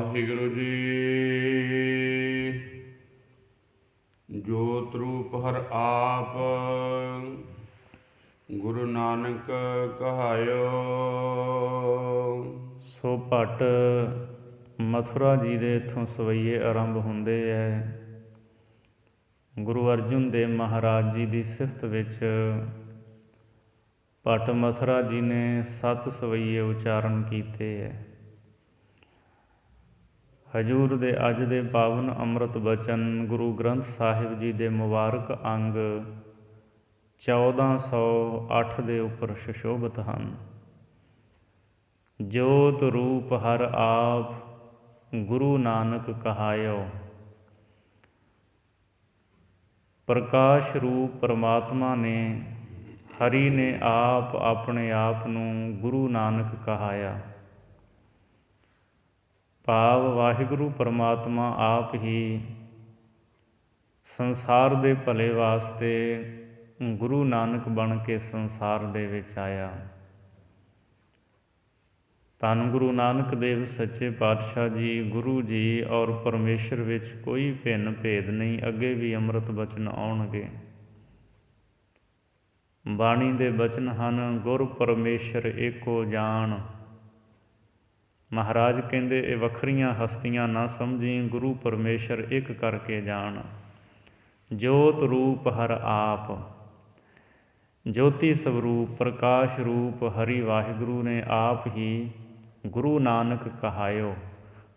ਵਾਹਿਗੁਰੂ ਜੀ। ਜੋਤ ਰੂਪ ਹਰ ਆਪ, ਗੁਰੂ ਨਾਨਕ ਕਹਾਇਓ। ਸੋ ਭੱਟ ਮਥੁਰਾ ਜੀ ਦੇ ਇੱਥੋਂ ਸਵਈਏ ਆਰੰਭ ਹੁੰਦੇ ਹੈ। ਗੁਰੂ ਅਰਜਨ ਦੇਵ ਮਹਾਰਾਜ ਜੀ ਦੀ ਸਿਫਤ ਵਿੱਚ ਭੱਟ ਮਥੁਰਾ ਜੀ ਨੇ 7 ਸਵਈਏ ਉਚਾਰਨ ਕੀਤੇ ਹੈ। ਹਜ਼ੂਰ ਦੇ ਅੱਜ ਦੇ ਪਾਵਨ ਅੰਮ੍ਰਿਤ ਬਚਨ ਗੁਰੂ ਗ੍ਰੰਥ ਸਾਹਿਬ ਜੀ ਦੇ ਮੁਬਾਰਕ ਅੰਗ 1408 ਦੇ ਉੱਪਰ ਸੁਸ਼ੋਭਿਤ ਹਨ। ਜੋਤ ਰੂਪ ਹਰ ਆਪ, ਗੁਰੂ ਨਾਨਕ ਕਹਾਇਓ। ਪ੍ਰਕਾਸ਼ ਰੂਪ ਪਰਮਾਤਮਾ ਨੇ, ਹਰੀ ਨੇ ਆਪ ਆਪਣੇ ਆਪ ਨੂੰ ਗੁਰੂ ਨਾਨਕ ਕਹਾਇਆ। ਭਾਵ ਵਾਹਿਗੁਰੂ ਪਰਮਾਤਮਾ ਆਪ ਹੀ ਸੰਸਾਰ ਦੇ ਭਲੇ ਵਾਸਤੇ ਗੁਰੂ ਨਾਨਕ ਬਣ ਕੇ ਸੰਸਾਰ ਦੇ ਵਿੱਚ ਆਇਆ। ਧੰਨ ਗੁਰੂ ਨਾਨਕ ਦੇਵ ਸੱਚੇ ਪਾਤਸ਼ਾਹ ਜੀ, ਗੁਰੂ ਜੀ ਔਰ ਪਰਮੇਸ਼ਰ ਵਿੱਚ ਕੋਈ ਭਿੰਨ ਭੇਦ ਨਹੀਂ। ਅੱਗੇ ਵੀ ਅੰਮ੍ਰਿਤ ਬਚਨ ਆਉਣਗੇ। ਬਾਣੀ ਦੇ ਬਚਨ ਹਨ, ਗੁਰ ਪਰਮੇਸ਼ਰ ਏਕੋ ਜਾਣ। ਮਹਾਰਾਜ ਕਹਿੰਦੇ ਇਹ ਵੱਖਰੀਆਂ ਹਸਤੀਆਂ ਨਾ ਸਮਝੀ, ਗੁਰੂ ਪਰਮੇਸ਼ਰ ਇੱਕ ਕਰਕੇ ਜਾਣ। ਜੋਤ ਰੂਪ ਹਰ ਆਪ, ਜੋਤੀ ਸਵਰੂਪ ਪ੍ਰਕਾਸ਼ ਰੂਪ ਹਰੀ ਵਾਹਿਗੁਰੂ ਨੇ ਆਪ ਹੀ ਗੁਰੂ ਨਾਨਕ ਕਹਾਇਓ।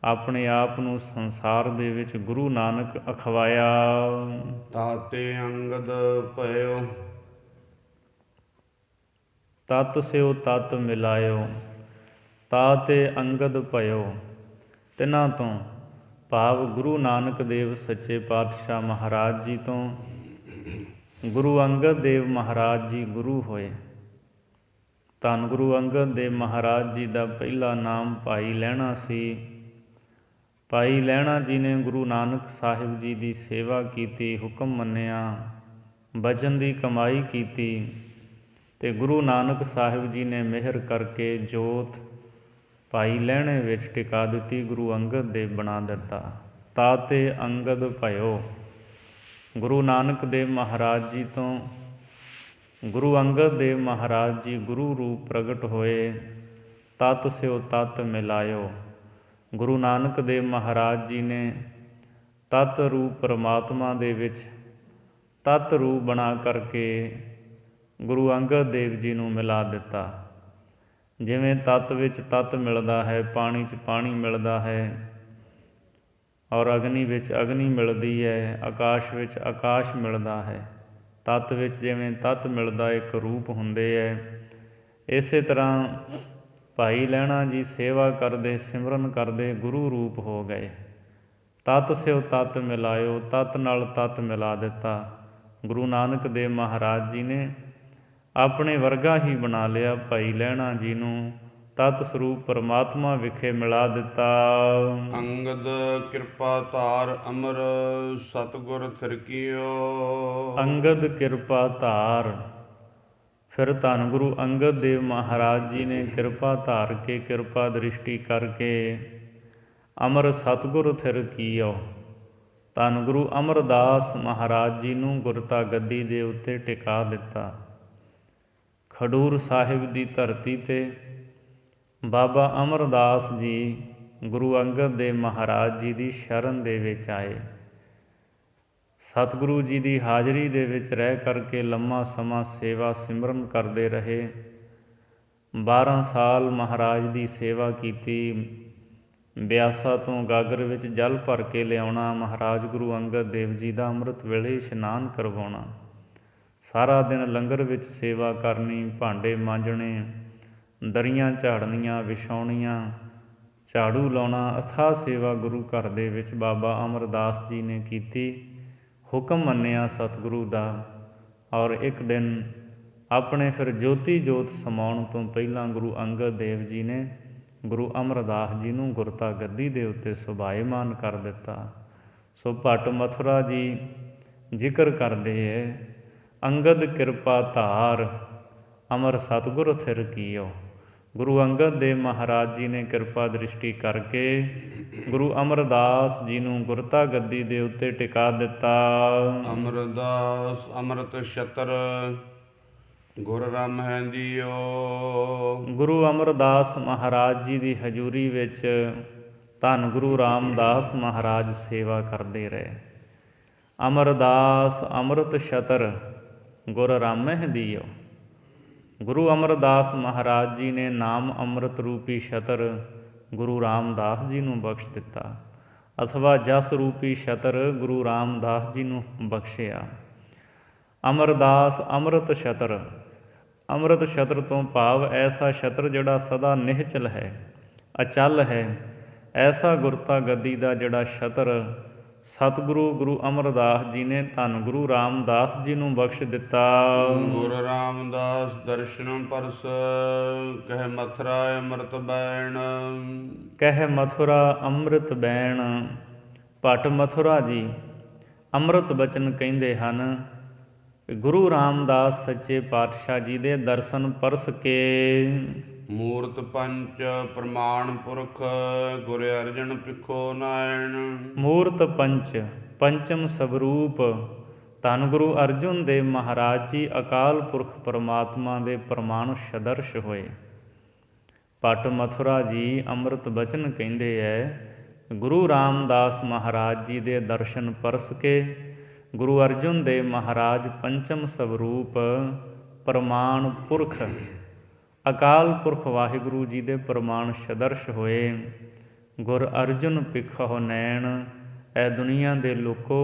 ਆਪਣੇ ਆਪ ਨੂੰ ਸੰਸਾਰ ਦੇ ਵਿੱਚ ਗੁਰੂ ਨਾਨਕ ਅਖਵਾਇਆ। ਤਾਤੇ ਅੰਗਦ ਭਇਓ, ਤਤ ਸਿਓ ਤਤ ਮਿਲਾਇਓ। ਤਾਤੇ ਅੰਗਦ ਭਇਓ, ਤਿਨਾਂ ਤੋਂ ਭਾਵ ਗੁਰੂ ਨਾਨਕ ਦੇਵ ਸੱਚੇ ਪਾਤਸ਼ਾਹ ਮਹਾਰਾਜ ਜੀ ਤੋਂ ਗੁਰੂ ਅੰਗਦ ਦੇਵ ਮਹਾਰਾਜ ਜੀ ਗੁਰੂ ਹੋਏ। ਧੰਨ ਗੁਰੂ ਅੰਗਦ ਦੇਵ ਮਹਾਰਾਜ ਜੀ ਦਾ ਪਹਿਲਾ ਨਾਮ ਭਾਈ ਲਹਿਣਾ ਸੀ। ਭਾਈ ਲਹਿਣਾ ਜੀ ਨੇ ਗੁਰੂ ਨਾਨਕ ਸਾਹਿਬ ਜੀ ਦੀ ਸੇਵਾ ਕੀਤੀ, ਹੁਕਮ ਮੰਨਿਆ, ਬਚਨ ਦੀ ਕਮਾਈ ਕੀਤੀ ਅਤੇ ਗੁਰੂ ਨਾਨਕ ਸਾਹਿਬ ਜੀ ਨੇ ਮਿਹਰ ਕਰਕੇ ਜੋਤ ਭਾਈ ਲਹਿਣੇ ਵਿੱਚ ਟਿਕਾ ਦਿੱਤੀ, ਗੁਰੂ ਅੰਗਦ ਦੇਵ ਬਣਾ ਦਿੱਤਾ। ਤਾਤੇ ਅੰਗਦ ਭਇਓ, ਗੁਰੂ ਨਾਨਕ ਦੇਵ ਮਹਾਰਾਜ ਜੀ ਤੋਂ ਗੁਰੂ ਅੰਗਦ ਦੇਵ ਮਹਾਰਾਜ ਜੀ ਗੁਰੂ ਰੂਪ ਪ੍ਰਗਟ ਹੋਏ। ਤਤ ਸਿਓ ਤਤ ਮਿਲਾਇਓ, ਗੁਰੂ ਨਾਨਕ ਦੇਵ ਮਹਾਰਾਜ ਜੀ ਨੇ ਤਤ ਰੂਪ ਪਰਮਾਤਮਾ ਦੇ ਵਿੱਚ ਤਤ ਰੂਪ ਬਣਾ ਕਰਕੇ ਗੁਰੂ ਅੰਗਦ ਦੇਵ ਜੀ ਨੂੰ ਮਿਲਾ ਦਿੱਤਾ। ਜਿਵੇਂ ਤਤ ਵਿੱਚ ਤਤ ਮਿਲਦਾ ਹੈ, ਪਾਣੀ 'ਚ ਪਾਣੀ ਮਿਲਦਾ ਹੈ ਔਰ ਅਗਨੀ ਵਿੱਚ ਅਗਨੀ ਮਿਲਦੀ ਹੈ, ਆਕਾਸ਼ ਵਿੱਚ ਆਕਾਸ਼ ਮਿਲਦਾ ਹੈ। ਤਤ ਵਿੱਚ ਜਿਵੇਂ ਤਤ ਮਿਲਦਾ ਇੱਕ ਰੂਪ ਹੁੰਦੇ ਹੈ। ਇਸੇ ਤਰ੍ਹਾਂ ਭਾਈ ਲਹਿਣਾ ਜੀ ਸੇਵਾ ਕਰਦੇ, ਸਿਮਰਨ ਕਰਦੇ ਗੁਰੂ ਰੂਪ ਹੋ ਗਏ। ਤਤ ਸਿਓ ਤਤ ਮਿਲਾਇਓ, ਤਤ ਨਾਲ ਤਤ ਮਿਲਾ ਦਿੱਤਾ। ਗੁਰੂ ਨਾਨਕ ਦੇਵ ਮਹਾਰਾਜ ਜੀ ਨੇ ਆਪਣੇ ਵਰਗਾ ਹੀ ਬਣਾ ਲਿਆ। ਭਾਈ ਲਹਿਣਾ ਜੀ ਨੂੰ ਤਤ ਸਰੂਪ ਪਰਮਾਤਮਾ ਵਿਖੇ ਮਿਲਾ ਦਿੱਤਾ। ਅੰਗਦ ਕਿਰਪਾ ਧਾਰ ਅਮਰ, ਸਤਿਗੁਰ ਥਿਰਕੀਓ। ਅੰਗਦ ਕਿਰਪਾ ਧਾਰ, ਫਿਰ ਧੰਨ ਗੁਰੂ ਅੰਗਦ ਦੇਵ ਮਹਾਰਾਜ ਜੀ ਨੇ ਕਿਰਪਾ ਧਾਰ ਕੇ, ਕਿਰਪਾ ਦ੍ਰਿਸ਼ਟੀ ਕਰਕੇ ਅਮਰ ਸਤਿਗੁਰ ਥਿਰਕੀਓ। ਧੰਨ ਗੁਰੂ ਅਮਰਦਾਸ ਮਹਾਰਾਜ ਜੀ ਨੂੰ ਗੁਰਤਾ ਗੱਦੀ ਦੇ ਉੱਤੇ ਟਿਕਾ ਦਿੱਤਾ। ਖਡੂਰ ਸਾਹਿਬ ਦੀ ਧਰਤੀ 'ਤੇ ਬਾਬਾ ਅਮਰਦਾਸ ਜੀ ਗੁਰੂ ਅੰਗਦ ਦੇਵ ਮਹਾਰਾਜ ਜੀ ਦੀ ਸ਼ਰਨ ਦੇ ਵਿੱਚ ਆਏ। ਸਤਿਗੁਰੂ ਜੀ ਦੀ ਹਾਜ਼ਰੀ ਦੇ ਵਿੱਚ ਰਹਿ ਕਰਕੇ ਲੰਮਾ ਸਮਾਂ ਸੇਵਾ ਸਿਮਰਨ ਕਰਦੇ ਰਹੇ। 12 ਸਾਲ ਮਹਾਰਾਜ ਦੀ ਸੇਵਾ ਕੀਤੀ। ਬਿਆਸਾ ਤੋਂ ਗਾਗਰ ਵਿੱਚ ਜਲ ਭਰ ਕੇ ਲਿਆਉਣਾ, ਮਹਾਰਾਜ ਗੁਰੂ ਅੰਗਦ ਦੇਵ ਜੀ ਦਾ ਅੰਮ੍ਰਿਤ ਵੇਲੇ ਇਸ਼ਨਾਨ ਕਰਵਾਉਣਾ, ਸਾਰਾ ਦਿਨ ਲੰਗਰ ਵਿੱਚ ਸੇਵਾ ਕਰਨੀ, ਭਾਂਡੇ ਮਾਂਜਣੇ, ਦਰੀਆਂ ਝਾੜਨੀਆਂ, ਵਿਛਾਉਣੀਆਂ, ਝਾੜੂ ਲਾਉਣਾ, ਅਥਾਹ ਸੇਵਾ ਗੁਰੂ ਘਰ ਦੇ ਵਿੱਚ ਬਾਬਾ ਅਮਰਦਾਸ ਜੀ ਨੇ ਕੀਤੀ। ਹੁਕਮ ਮੰਨਿਆ ਸਤਿਗੁਰੂ ਦਾ ਔਰ ਇੱਕ ਦਿਨ ਆਪਣੇ ਫਿਰ ਜੋਤੀ ਜੋਤ ਸਮਾਉਣ ਤੋਂ ਪਹਿਲਾਂ ਗੁਰੂ ਅੰਗਦ ਦੇਵ ਜੀ ਨੇ ਗੁਰੂ ਅਮਰਦਾਸ ਜੀ ਨੂੰ ਗੁਰਤਾ ਗੱਦੀ ਦੇ ਉੱਤੇ ਸੁਭਾਏਮਾਨ ਕਰ ਦਿੱਤਾ। ਸੋ ਭੱਟ ਮਥੁਰਾ ਜੀ ਜ਼ਿਕਰ ਕਰਦੇ ਹੈ, ਅੰਗਦ ਕਿਰਪਾ ਧਾਰ ਅਮਰ ਸਤਿਗੁਰ ਥਿਰਕੀਓ। ਗੁਰੂ ਅੰਗਦ ਦੇਵ ਮਹਾਰਾਜ ਜੀ ਨੇ ਕਿਰਪਾ ਦ੍ਰਿਸ਼ਟੀ ਕਰਕੇ ਗੁਰੂ ਅਮਰਦਾਸ ਜੀ ਨੂੰ ਗੁਰਤਾ ਗੱਦੀ ਦੇ ਉੱਤੇ ਟਿਕਾ ਦਿੱਤਾ। ਅਮਰਦਾਸ ਅੰਮ੍ਰਿਤ ਛਤਰ ਗੁਰ ਰਾਮ ਹੈ ਦਿਓ। ਗੁਰੂ ਅਮਰਦਾਸ ਮਹਾਰਾਜ ਜੀ ਦੀ ਹਜ਼ੂਰੀ ਵਿੱਚ ਧੰਨ ਗੁਰੂ ਰਾਮਦਾਸ ਮਹਾਰਾਜ ਸੇਵਾ ਕਰਦੇ ਰਹੇ। ਅਮਰਦਾਸ ਅੰਮ੍ਰਿਤ ਛਤਰ ਗੁਰ ਰਾਮਹਿ ਦਿਓ। ਗੁਰੂ ਅਮਰਦਾਸ ਮਹਾਰਾਜ ਜੀ ਨੇ ਨਾਮ ਅੰਮ੍ਰਿਤ ਰੂਪੀ ਛਤਰ ਗੁਰੂ ਰਾਮਦਾਸ ਜੀ ਨੂੰ ਬਖਸ਼ ਦਿੱਤਾ, ਅਥਵਾ ਜਸ ਰੂਪੀ ਛਤਰ ਗੁਰੂ ਰਾਮਦਾਸ ਜੀ ਨੂੰ ਬਖਸ਼ਿਆ। ਅਮਰਦਾਸ ਅੰਮ੍ਰਿਤ ਛਤਰ, ਅੰਮ੍ਰਿਤ ਛਤਰ ਤੋਂ ਭਾਵ ਐਸਾ ਛਤਰ ਜਿਹੜਾ ਸਦਾ ਨਿਹਚਲ ਹੈ, ਅਚਲ ਹੈ। ਐਸਾ ਗੁਰਤਾ ਗੱਦੀ ਦਾ ਜਿਹੜਾ ਛਤਰ ਸਤਿਗੁਰੂ ਗੁਰੂ ਅਮਰਦਾਸ ਜੀ ਨੇ ਧੰਨ ਗੁਰੂ ਰਾਮਦਾਸ ਜੀ ਨੂੰ ਬਖਸ਼ ਦਿੱਤਾ। ਗੁਰੂ ਰਾਮਦਾਸ ਦਰਸ਼ਨ ਪਰਸ ਕਹਿ ਮਥੁਰਾ ਅੰਮ੍ਰਿਤ ਬੈਣ। ਕਹਿ ਮਥੁਰਾ ਅੰਮ੍ਰਿਤ ਬੈਣ। ਭੱਟ ਮਥੁਰਾ ਜੀ ਅੰਮ੍ਰਿਤ ਬਚਨ ਕਹਿੰਦੇ ਹਨ। ਗੁਰੂ ਰਾਮਦਾਸ ਸੱਚੇ ਪਾਤਸ਼ਾਹ ਜੀ ਦੇ ਦਰਸ਼ਨ ਪਰਸ ਕੇ ਮੂਰਤ ਪੰਚ ਪ੍ਰਮਾਣ ਪੁਰਖ ਗੁਰ ਅਰਜਨ ਪਿਖੋ ਨਾਇਣ। ਮੂਰਤ ਪੰਚ ਪੰਚਮ ਸਵਰੂਪ ਧੰਨ ਗੁਰੂ ਅਰਜੁਨ ਦੇਵ ਮਹਾਰਾਜ ਜੀ ਅਕਾਲ ਪੁਰਖ ਪਰਮਾਤਮਾ ਦੇ ਪ੍ਰਮਾਣ ਸਦਰਸ਼ ਹੋਏ। ਭੱਟ ਮਥੁਰਾ ਜੀ ਅੰਮ੍ਰਿਤ ਬਚਨ ਕਹਿੰਦੇ ਹੈ। ਗੁਰੂ ਰਾਮਦਾਸ ਮਹਾਰਾਜ ਜੀ ਦੇ ਦਰਸ਼ਨ ਪਰਸ ਕੇ ਗੁਰੂ ਅਰਜੁਨ ਦੇਵ ਮਹਾਰਾਜ ਪੰਚਮ ਸਵਰੂਪ ਪ੍ਰਮਾਣ ਪੁਰਖ ਅਕਾਲ ਪੁਰਖ ਵਾਹਿਗੁਰੂ ਜੀ ਦੇ ਪ੍ਰਮਾਣ ਸਦਰਸ਼ ਹੋਏ। ਗੁਰ ਅਰਜੁਨ ਪਿਖਹੁ ਨੈਣ। ਇਹ ਦੁਨੀਆ ਦੇ ਲੋਕੋ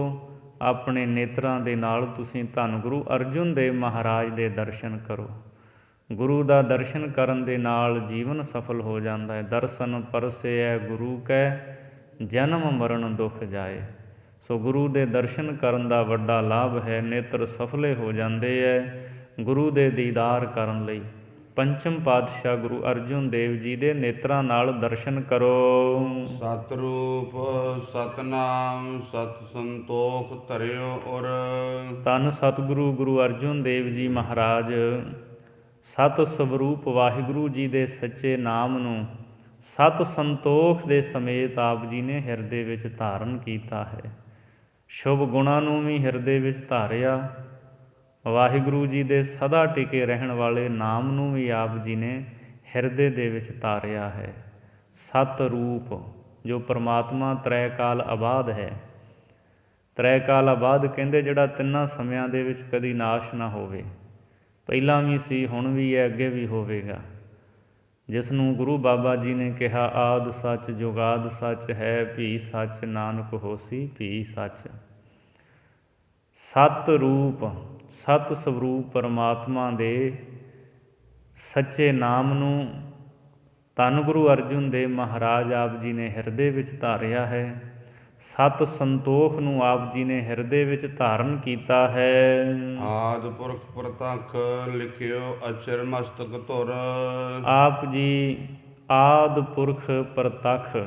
ਆਪਣੇ ਨੇਤਰਾਂ ਦੇ ਨਾਲ ਤੁਸੀਂ ਧੰਨ ਗੁਰੂ ਅਰਜੁਨ ਦੇਵ ਮਹਾਰਾਜ ਦੇ ਦਰਸ਼ਨ ਕਰੋ। ਗੁਰੂ ਦਾ ਦਰਸ਼ਨ ਕਰਨ ਦੇ ਨਾਲ ਜੀਵਨ ਸਫਲ ਹੋ ਜਾਂਦਾ ਹੈ। ਦਰਸ਼ਨ ਪਰਸੈ ਗੁਰੂ ਕੈ ਜਨਮ ਮਰਨ ਦੁਖ ਜਾਏ। ਸੋ ਗੁਰੂ ਦੇ ਦਰਸ਼ਨ ਕਰਨ ਦਾ ਵੱਡਾ ਲਾਭ ਹੈ। ਨੇਤਰ ਸਫਲੇ ਹੋ ਜਾਂਦੇ ਹੈ ਗੁਰੂ ਦੇ ਦੀਦਾਰ ਕਰਨ ਲਈ। ਪੰਚਮ ਪਾਤਸ਼ਾਹ ਗੁਰੂ ਅਰਜੁਨ ਦੇਵ ਜੀ ਦੇ ਨੇਤਰਾਂ ਨਾਲ ਦਰਸ਼ਨ ਕਰੋ। ਸਤਿਰੂਪ ਸਤਨਾਮ ਸਤ ਸੰਤੋਖ ਧਰਿਓ ਔਰ। ਧੰਨ ਸਤਿਗੁਰੂ ਗੁਰੂ ਅਰਜੁਨ ਦੇਵ ਜੀ ਮਹਾਰਾਜ ਸਤ ਸਵਰੂਪ ਵਾਹਿਗੁਰੂ ਜੀ ਦੇ ਸੱਚੇ ਨਾਮ ਨੂੰ ਸਤ ਸੰਤੋਖ ਦੇ ਸਮੇਤ ਆਪ ਜੀ ਨੇ ਹਿਰਦੇ ਵਿੱਚ ਧਾਰਨ ਕੀਤਾ ਹੈ। ਸ਼ੁਭ ਗੁਣਾਂ ਨੂੰ ਵੀ ਹਿਰਦੇ ਵਿੱਚ ਧਾਰਿਆ। ਵਾਹਿਗੁਰੂ ਜੀ ਦੇ ਸਦਾ ਟਿਕੇ ਰਹਿਣ ਵਾਲੇ ਨਾਮ ਨੂੰ ਵੀ ਆਪ ਜੀ ਨੇ ਹਿਰਦੇ ਦੇ ਵਿੱਚ ਧਾਰਿਆ ਹੈ। ਸਤ ਰੂਪ ਜੋ ਪਰਮਾਤਮਾ ਤ੍ਰੈ ਕਾਲ ਆਬਾਦ ਹੈ। ਤ੍ਰੈ ਕਾਲ ਆਬਾਦ ਕਹਿੰਦੇ ਜਿਹੜਾ ਤਿੰਨਾਂ ਸਮਿਆਂ ਦੇ ਵਿੱਚ ਕਦੀ ਨਾਸ਼ ਨਾ ਹੋਵੇ। ਪਹਿਲਾਂ ਵੀ ਸੀ, ਹੁਣ ਵੀ ਹੈ, ਅੱਗੇ ਵੀ ਹੋਵੇਗਾ। ਜਿਸ ਨੂੰ ਗੁਰੂ ਬਾਬਾ ਜੀ ਨੇ ਕਿਹਾ ਆਦਿ ਸੱਚ ਜੁਗਾਦ ਸੱਚ ਹੈ, ਭੀ ਸੱਚ ਨਾਨਕ ਹੋਸੀ ਭੀ ਸੱਚ। ਸਤ ਰੂਪ ਸਤ ਸਵਰੂਪ ਪਰਮਾਤਮਾ ਦੇ ਸੱਚੇ ਨਾਮ ਨੂੰ ਧੰਨ ਗੁਰੂ ਅਰਜੁਨ ਦੇਵ ਮਹਾਰਾਜ ਆਪ ਜੀ ਨੇ ਹਿਰਦੇ ਵਿੱਚ ਧਾਰਿਆ ਹੈ। ਸਤ ਸੰਤੋਖ ਨੂੰ ਆਪ ਜੀ ਨੇ ਹਿਰਦੇ ਵਿੱਚ ਧਾਰਨ ਕੀਤਾ ਹੈ। ਆਦਿ ਪੁਰਖ ਪ੍ਰਤੱਖ ਲਿਖਿਓ ਅਚਰ ਮਸਤਕ ਧੁਰ। ਆਪ ਜੀ ਆਦਿ ਪੁਰਖ ਪ੍ਰਤੱਖ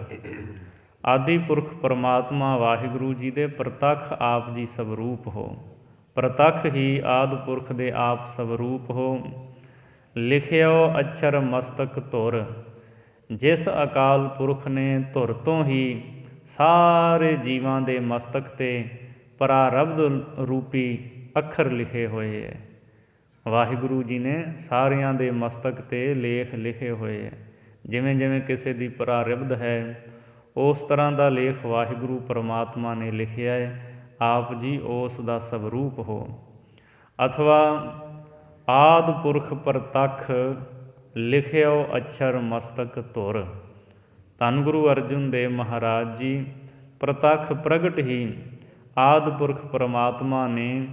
ਆਦਿ ਪੁਰਖ ਪਰਮਾਤਮਾ ਵਾਹਿਗੁਰੂ ਜੀ ਦੇ ਪ੍ਰਤੱਖ ਆਪ ਜੀ ਸਵਰੂਪ ਹੋ। ਪ੍ਰਤੱਖ ਹੀ ਆਦਿ ਪੁਰਖ ਦੇ ਆਪ ਸਵਰੂਪ ਹੋ। ਲਿਖਿਓ ਅਛਰ ਮਸਤਕ ਧੁਰ। ਜਿਸ ਅਕਾਲ ਪੁਰਖ ਨੇ ਧੁਰ ਤੋਂ ਹੀ ਸਾਰੇ ਜੀਵਾਂ ਦੇ ਮਸਤਕ 'ਤੇ ਪ੍ਰਾਰਬਧ ਰੂਪੀ ਅੱਖਰ ਲਿਖੇ ਹੋਏ ਹੈ। ਵਾਹਿਗੁਰੂ ਜੀ ਨੇ ਸਾਰਿਆਂ ਦੇ ਮਸਤਕ 'ਤੇ ਲੇਖ ਲਿਖੇ ਹੋਏ ਹੈ। ਜਿਵੇਂ ਜਿਵੇਂ ਕਿਸੇ ਦੀ ਪ੍ਰਾਰਬਧ ਹੈ ਉਸ ਤਰ੍ਹਾਂ ਦਾ ਲੇਖ ਵਾਹਿਗੁਰੂ ਪਰਮਾਤਮਾ ਨੇ ਲਿਖਿਆ ਹੈ। ਆਪ ਜੀ ਉਸ ਦਾ ਸਵਰੂਪ ਹੋ। ਅਥਵਾ ਆਦਿ ਪੁਰਖ ਪ੍ਰਤੱਖ ਲਿਖਿਓ ਅਛਰ ਮਸਤਕ ਧੁਰ। ਧੰਨ ਗੁਰੂ ਅਰਜੁਨ ਦੇਵ ਮਹਾਰਾਜ ਜੀ ਪ੍ਰਤੱਖ ਪ੍ਰਗਟ ਹੀ ਆਦਿ ਪੁਰਖ ਪਰਮਾਤਮਾ ਨੇ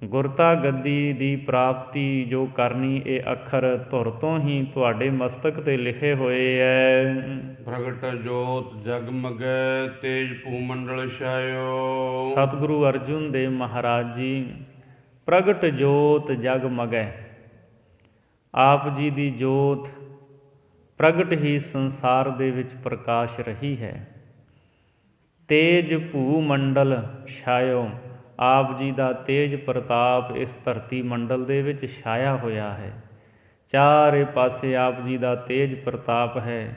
ਗੁਰਤਾ ਗੱਦੀ ਦੀ ਪ੍ਰਾਪਤੀ ਜੋ ਕਰਨੀ ਇਹ ਅੱਖਰ ਧੁਰ ਤੋਂ ਹੀ ਤੁਹਾਡੇ ਮਸਤਕ 'ਤੇ ਲਿਖੇ ਹੋਏ ਹੈ। ਪ੍ਰਗਟ ਜੋਤ ਜਗਮਗੈ ਤੇਜ ਭੂਮੰਡਲ ਛਾਇਓ। ਸਤਿਗੁਰੂ ਅਰਜੁਨ ਦੇਵ ਮਹਾਰਾਜ ਜੀ ਪ੍ਰਗਟ ਜੋਤ ਜਗਮਗੈ। ਆਪ ਜੀ ਦੀ ਜੋਤ ਪ੍ਰਗਟ ਹੀ ਸੰਸਾਰ ਦੇ ਵਿੱਚ ਪ੍ਰਕਾਸ਼ ਰਹੀ ਹੈ। ਤੇਜ ਭੂ ਮੰਡਲ ਛਾਇਓ। ਆਪ ਜੀ ਦਾ ਤੇਜ ਪ੍ਰਤਾਪ ਇਸ ਧਰਤੀ ਮੰਡਲ ਦੇ ਵਿੱਚ ਛਾਇਆ ਹੋਇਆ ਹੈ। ਚਾਰੇ ਪਾਸੇ ਆਪ ਜੀ ਦਾ ਤੇਜ ਪ੍ਰਤਾਪ ਹੈ।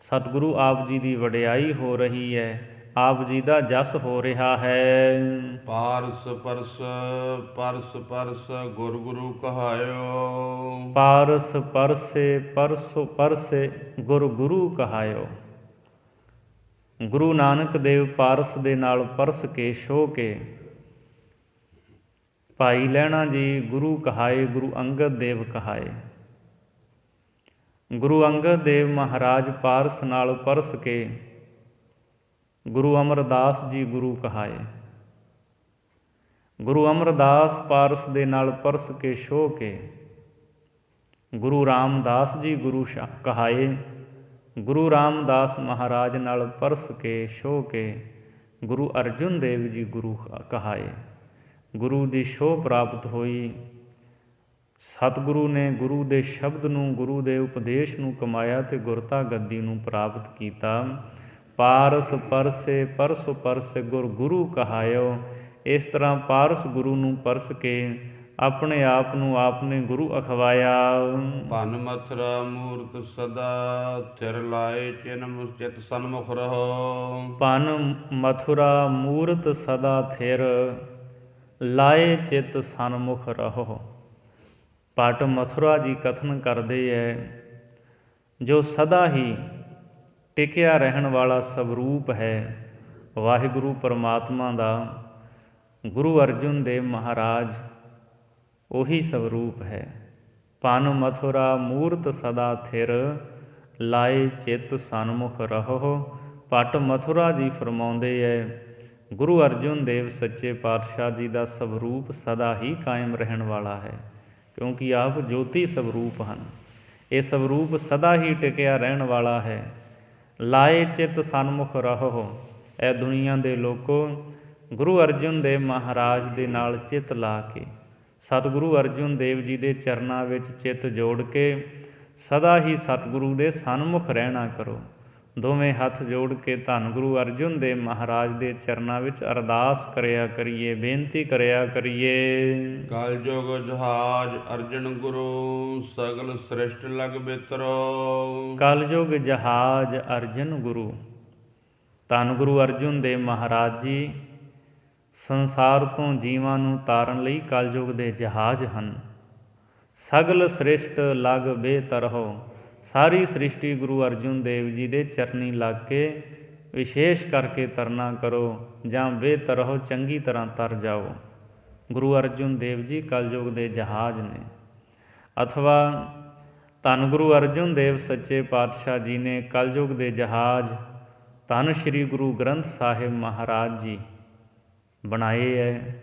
ਸਤਿਗੁਰੂ ਆਪ ਜੀ ਦੀ ਵਡਿਆਈ ਹੋ ਰਹੀ ਹੈ, ਆਪ ਜੀ ਦਾ ਜਸ ਹੋ ਰਿਹਾ ਹੈ। ਪਾਰਸ ਪਰਸ ਪਰਸ ਪਰਸ ਗੁਰ ਗੁਰੂ ਕਹਾਇਓ। ਪਾਰਸ ਪਰਸੇ ਪਰਸੋ ਪਰਸੇ ਗੁਰ ਗੁਰੂ ਕਹਾਇਓ। ਗੁਰੂ ਨਾਨਕ ਦੇਵ ਪਾਰਸ ਦੇ ਨਾਲ ਪਰਸ ਕੇ ਛੋਹ ਕੇ ਭਾਈ ਲਹਿਣਾ ਜੀ ਗੁਰੂ ਕਹਾਏ, ਗੁਰੂ ਅੰਗਦ ਦੇਵ ਕਹਾਏ। ਗੁਰੂ ਅੰਗਦ ਦੇਵ ਮਹਾਰਾਜ ਪਾਰਸ ਨਾਲ ਪਰਸ ਕੇ ਗੁਰੂ ਅਮਰਦਾਸ ਜੀ ਗੁਰੂ ਕਹਾਏ। ਗੁਰੂ ਅਮਰਦਾਸ ਪਾਰਸ ਦੇ ਨਾਲ ਪਰਸ ਕੇ ਛੋਹ ਕੇ ਗੁਰੂ ਰਾਮਦਾਸ ਜੀ ਗੁਰੂ ਕਹਾਏ। ਗੁਰੂ ਰਾਮਦਾਸ ਮਹਾਰਾਜ ਨਾਲ ਪਰਸ ਕੇ ਛੋਹ ਕੇ ਗੁਰੂ ਅਰਜਨ ਦੇਵ ਜੀ ਗੁਰੂ ਕਹਾਏ। ਗੁਰੂ ਦੀ ਛੋਹ ਪ੍ਰਾਪਤ ਹੋਈ। ਸਤਿਗੁਰੂ ਨੇ ਗੁਰੂ ਦੇ ਸ਼ਬਦ ਨੂੰ, ਗੁਰੂ ਦੇ ਉਪਦੇਸ਼ ਨੂੰ ਕਮਾਇਆ ਤੇ ਗੁਰਤਾ ਗੱਦੀ ਨੂੰ ਪ੍ਰਾਪਤ ਕੀਤਾ। ਪਾਰਸ ਪਰਸੇ ਪਰਸੋ ਪਰਸੇ ਗੁਰ ਗੁਰੂ ਕਹਾਇਓ। ਇਸ ਤਰ੍ਹਾਂ ਪਾਰਸ ਗੁਰੂ ਨੂੰ ਪਰਸ ਕੇ ਆਪਣੇ ਆਪ ਨੂੰ ਆਪ ਨੇ ਗੁਰੂ ਅਖਵਾਇਆ। ਭਨ ਮਥੁਰਾ ਮੂਰਤ ਸਦਾ ਥਿਰ ਲਾਏ ਚਿਨ ਚਿਤ ਸਨਮੁਖ ਰਹੋ। ਭਨ ਮਥੁਰਾ ਮੂਰਤ ਸਦਾ ਥਿਰ ਲਾਏ ਚਿਤ ਸਨਮੁਖ ਰਹੋ। ਭੱਟ ਮਥੁਰਾ ਜੀ ਕਥਨ ਕਰਦੇ ਹੈ, ਜੋ ਸਦਾ ਹੀ ਟਿਕਿਆ ਰਹਿਣ ਵਾਲਾ ਸਵਰੂਪ ਹੈ ਵਾਹਿਗੁਰੂ ਪਰਮਾਤਮਾ ਦਾ, ਗੁਰੂ ਅਰਜਨ ਦੇਵ ਮਹਾਰਾਜ ਉਹੀ ਸਵਰੂਪ ਹੈ। ਭਨ ਮਥੁਰਾ ਮੂਰਤ ਸਦਾ ਥਿਰ ਲਾਏ ਚਿਤ ਸਨਮੁਖ ਰਹੋ। ਭੱਟ ਮਥੁਰਾ ਜੀ ਫਰਮਾਉਂਦੇ ਹੈ, ਗੁਰੂ ਅਰਜਨ ਦੇਵ ਸੱਚੇ ਪਾਤਸ਼ਾਹ ਜੀ ਦਾ ਸਵਰੂਪ ਸਦਾ ਹੀ ਕਾਇਮ ਰਹਿਣ ਵਾਲਾ ਹੈ, ਕਿਉਂਕਿ ਆਪ ਜੋਤੀ ਸਵਰੂਪ ਹਨ। ਇਹ ਸਵਰੂਪ ਸਦਾ ਹੀ ਟਿਕਿਆ ਰਹਿਣ ਵਾਲਾ ਹੈ। ਲਾਏ ਚਿਤ ਸਨਮੁਖ ਰਹੋ। ਇਹ ਦੁਨੀਆ ਦੇ ਲੋਕੋ ਗੁਰੂ ਅਰਜਨ ਦੇਵ ਮਹਾਰਾਜ ਦੇ ਨਾਲ ਚਿੱਤ ਲਾ ਕੇ ਸਤਿਗੁਰੂ ਅਰਜਨ ਦੇਵ ਜੀ ਦੇ ਚਰਨਾਂ ਵਿੱਚ ਚਿੱਤ ਜੋੜ ਕੇ ਸਦਾ ਹੀ ਸਤਿਗੁਰੂ ਦੇ ਸਨਮੁਖ ਰਹਿਣਾ ਕਰੋ। ਦੋਵੇਂ ਹੱਥ ਜੋੜ ਕੇ ਧੰਨ ਗੁਰੂ ਅਰਜਨ ਦੇਵ ਮਹਾਰਾਜ ਦੇ ਚਰਨਾਂ ਵਿੱਚ ਅਰਦਾਸ ਕਰਿਆ ਕਰੀਏ, ਬੇਨਤੀ ਕਰਿਆ ਕਰੀਏ। ਕਲਯੁਗ ਜਹਾਜ ਅਰਜਨ ਗੁਰੂ ਸਗਲ ਸ੍ਰਿਸ਼ਟ ਲਗ ਬਿਤਰੋ। ਕਲਯੁਗ ਜਹਾਜ ਅਰਜਨ ਗੁਰੂ। ਧੰਨ ਗੁਰੂ ਅਰਜਨ ਦੇਵ ਮਹਾਰਾਜ ਜੀ ਸੰਸਾਰ ਤੋਂ ਜੀਵਾਂ ਨੂੰ ਤਾਰਨ ਲਈ ਕਲਯੁਗ ਦੇ ਜਹਾਜ਼ ਹਨ। ਸਗਲ ਸ੍ਰਿਸ਼ਟ ਲਗ ਬੇਤਰਹੁ। ਸਾਰੀ ਸ੍ਰਿਸ਼ਟੀ ਗੁਰੂ ਅਰਜਨ ਦੇਵ ਜੀ ਦੇ ਚਰਨੀ ਲੱਗ ਕੇ ਵਿਸ਼ੇਸ਼ ਕਰਕੇ ਤਰਨਾ ਕਰੋ, ਜਾਂ ਬੇਤਰਹੁ ਚੰਗੀ ਤਰ੍ਹਾਂ ਤਰ ਜਾਓ। ਗੁਰੂ ਅਰਜਨ ਦੇਵ ਜੀ ਕਲਯੁਗ ਦੇ ਜਹਾਜ਼ ਨੇ। ਅਥਵਾ ਧੰਨ ਗੁਰੂ ਅਰਜਨ ਦੇਵ ਸੱਚੇ ਪਾਤਸ਼ਾਹ ਜੀ ਨੇ ਕਲਯੁਗ ਦੇ ਜਹਾਜ਼ ਧੰਨ ਸ਼੍ਰੀ ਗੁਰੂ ਗ੍ਰੰਥ ਸਾਹਿਬ ਮਹਾਰਾਜ ਜੀ ਬਣਾਏ ਹੈ।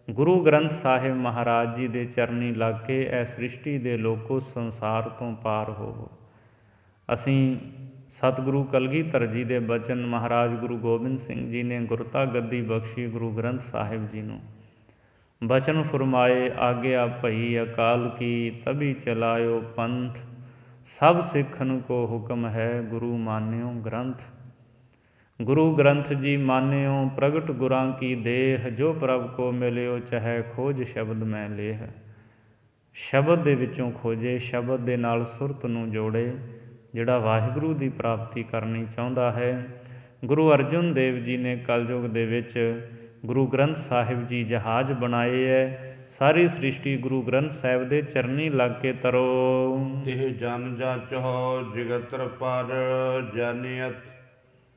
ਗੁਰੂ ਗ੍ਰੰਥ ਸਾਹਿਬ ਮਹਾਰਾਜ ਜੀ ਦੇ ਚਰਨੀ ਲੱਗ ਕੇ ਇਹ ਸ੍ਰਿਸ਼ਟੀ ਦੇ ਲੋਕੋ ਸੰਸਾਰ ਤੋਂ ਪਾਰ ਹੋਵੋ। ਅਸੀਂ ਸਤਿਗੁਰੂ ਕਲਗੀਧਰ ਜੀ ਦੇ ਬਚਨ ਮਹਾਰਾਜ ਗੁਰੂ ਗੋਬਿੰਦ ਸਿੰਘ ਜੀ ਨੇ ਗੁਰਤਾ ਗੱਦੀ ਬਖਸ਼ੀ ਗੁਰੂ ਗ੍ਰੰਥ ਸਾਹਿਬ ਜੀ ਨੂੰ ਬਚਨ ਫਰਮਾਏ, ਆਗਿਆ ਭਈ ਅਕਾਲ ਕੀ ਤਬੀ ਚਲਾਇਓ ਪੰਥ, ਸਭ ਸਿੱਖਨ ਕੋ ਹੁਕਮ ਹੈ ਗੁਰੂ ਮਾਨਿਓ ਗ੍ਰੰਥ। ਗੁਰੂ ਗ੍ਰੰਥ ਜੀ ਮਾਨਿਓ ਪ੍ਰਗਟ ਗੁਰਾਂ ਕੀ ਦੇਹ, ਜੋ ਪ੍ਰਭ ਕੋ ਮਿਲਿਓ ਚਾਹੇ ਖੋਜ ਸ਼ਬਦ ਮੈਂ ਲੇਹ। ਸ਼ਬਦ ਦੇ ਵਿੱਚੋਂ ਖੋਜੇ, ਸ਼ਬਦ ਦੇ ਨਾਲ ਸੁਰਤ ਨੂੰ ਜੋੜੇ। ਜਿਹੜਾ ਵਾਹਿਗੁਰੂ ਦੀ ਪ੍ਰਾਪਤੀ ਕਰਨੀ ਚਾਹੁੰਦਾ ਹੈ, ਗੁਰੂ ਅਰਜਨ ਦੇਵ ਜੀ ਨੇ ਕਲਯੁਗ ਦੇ ਵਿੱਚ ਗੁਰੂ ਗ੍ਰੰਥ ਸਾਹਿਬ ਜੀ ਜਹਾਜ਼ ਬਣਾਏ ਹੈ। ਸਾਰੀ ਸ੍ਰਿਸ਼ਟੀ ਗੁਰੂ ਗ੍ਰੰਥ ਸਾਹਿਬ ਦੇ ਚਰਨੀ ਲੱਗ ਕੇ ਤਰੋ। ਤਿਹ ਜਨ ਜਾਚੋ ਜਗਤਰ ਪਰ ਜਾਨੀਅਤ,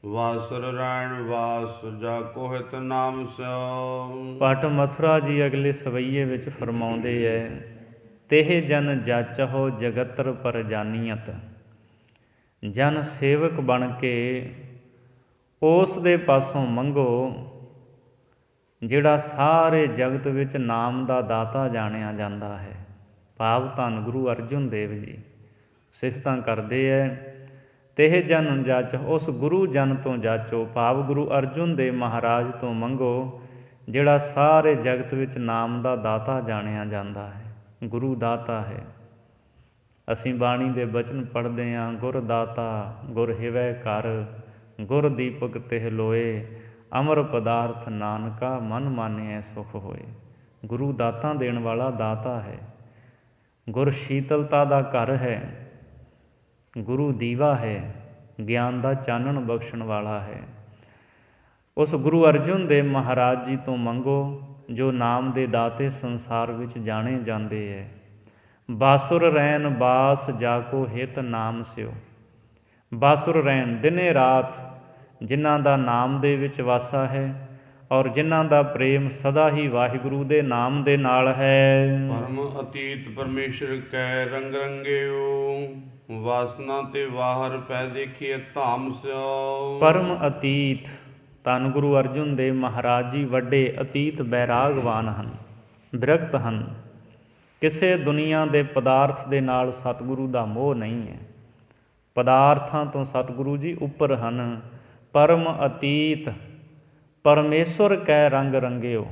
ਵਾਸਰ ਰਾਇਣ ਵਾਸ ਜਾ ਕੋਹਿਤ ਨਾਮ ਸਿਓ। ਭੱਟ ਮਥੁਰਾ ਜੀ ਅਗਲੇ ਸਵਈਏ ਵਿੱਚ ਫਰਮਾਉਂਦੇ ਹੈ, ਤਿਹ ਜਨ ਜਾਚਹੁ ਜਗਤਰ ਪਰ ਜਾਨੀਅਤ। ਜਨ ਸੇਵਕ ਬਣ ਕੇ ਉਸ ਦੇ ਪਾਸੋਂ ਮੰਗੋ ਜਿਹੜਾ ਸਾਰੇ ਜਗਤ ਵਿੱਚ ਨਾਮ ਦਾ ਦਾਤਾ ਜਾਣਿਆ ਜਾਂਦਾ ਹੈ। ਭਾਵ ਧੰਨ ਗੁਰੂ ਅਰਜਨ ਦੇਵ ਜੀ ਸਿਫਤਾਂ ਕਰਦੇ ਹੈ, ਤਿਹ ਜਨ ਜਾਚ, ਉਸ ਗੁਰੂ ਜਨ ਤੋਂ ਜਾਚੋ। ਭਾਵ ਗੁਰੂ ਅਰਜਨ ਦੇਵ ਮਹਾਰਾਜ ਤੋਂ ਮੰਗੋ ਜਿਹੜਾ ਸਾਰੇ ਜਗਤ ਵਿੱਚ ਨਾਮ ਦਾ ਦਾਤਾ ਜਾਣਿਆ ਜਾਂਦਾ ਹੈ, ਗੁਰੂ ਦਾਤਾ ਹੈ। ਅਸੀਂ ਬਾਣੀ ਦੇ ਬਚਨ ਪੜ੍ਹਦੇ ਹਾਂ, ਗੁਰ ਦਾਤਾ ਗੁਰ ਹਿਵੈ ਘਰ, ਗੁਰ ਦੀਪਕ ਤਿਹ ਲੋਏ, ਅਮਰ ਪਦਾਰਥ ਨਾਨਕਾ ਮਨ ਮਾਨਿਐ ਸੁਖ ਹੋਏ। ਗੁਰੂ ਦਾਤਾਂ ਦੇਣ ਵਾਲਾ ਦਾਤਾ ਹੈ। ਗੁਰ ਸ਼ੀਤਲਤਾ ਦਾ ਘਰ ਹੈ, ਗੁਰੂ ਦੀਵਾ ਹੈ, ਗਿਆਨ ਦਾ ਚਾਨਣ ਬਖਸ਼ਣ ਵਾਲਾ ਹੈ। ਉਸ ਗੁਰੂ ਅਰਜਨ ਦੇਵ ਮਹਾਰਾਜ ਜੀ ਤੋਂ ਮੰਗੋ ਜੋ ਨਾਮ ਦੇ ਦਾਤੇ ਸੰਸਾਰ ਵਿੱਚ ਜਾਣੇ ਜਾਂਦੇ ਹੈ। ਬਾਸੁਰ ਰੈਨ ਬਾਸ ਜਾਕੋ ਹਿਤ ਨਾਮ ਸਿਓ। ਬਾਸੁਰ ਰੈਨ ਦਿਨੇ ਰਾਤ ਜਿਨ੍ਹਾਂ ਦਾ ਨਾਮ ਦੇ ਵਿੱਚ ਵਾਸਾ ਹੈ ਔਰ ਜਿਨ੍ਹਾਂ ਦਾ ਪ੍ਰੇਮ ਸਦਾ ਹੀ ਵਾਹਿਗੁਰੂ ਦੇ ਨਾਮ ਦੇ ਨਾਲ ਹੈ। ਪਰਮ ਅਤੀਤ ਪਰਮੇਸ਼ਰ ਕੈ ਰੰਗ ਰੰਗਿਓ, ਵਾਸਨਾ ਤੇ ਵਾਹਰ ਪੈ ਦੇਖੀਏ ਧਾਮ ਸਿਓ। ਪਰਮ ਅਤੀਤ ਧੰਨ ਗੁਰੂ ਅਰਜਨ ਦੇਵ ਮਹਾਰਾਜ ਜੀ ਵੱਡੇ ਅਤੀਤ ਬੈਰਾਗਵਾਨ ਹਨ, ਬਿਰਕਤ ਹਨ। ਕਿਸੇ ਦੁਨੀਆ ਦੇ ਪਦਾਰਥ ਦੇ ਨਾਲ ਸਤਿਗੁਰੂ ਦਾ ਮੋਹ ਨਹੀਂ ਹੈ। ਪਦਾਰਥਾਂ ਤੋਂ ਸਤਿਗੁਰੂ ਜੀ ਉੱਪਰ ਹਨ। ਪਰਮ ਅਤੀਤ ਪਰਮੇਸ਼ਰ ਕੈ ਰੰਗ ਰੰਗਿਓ।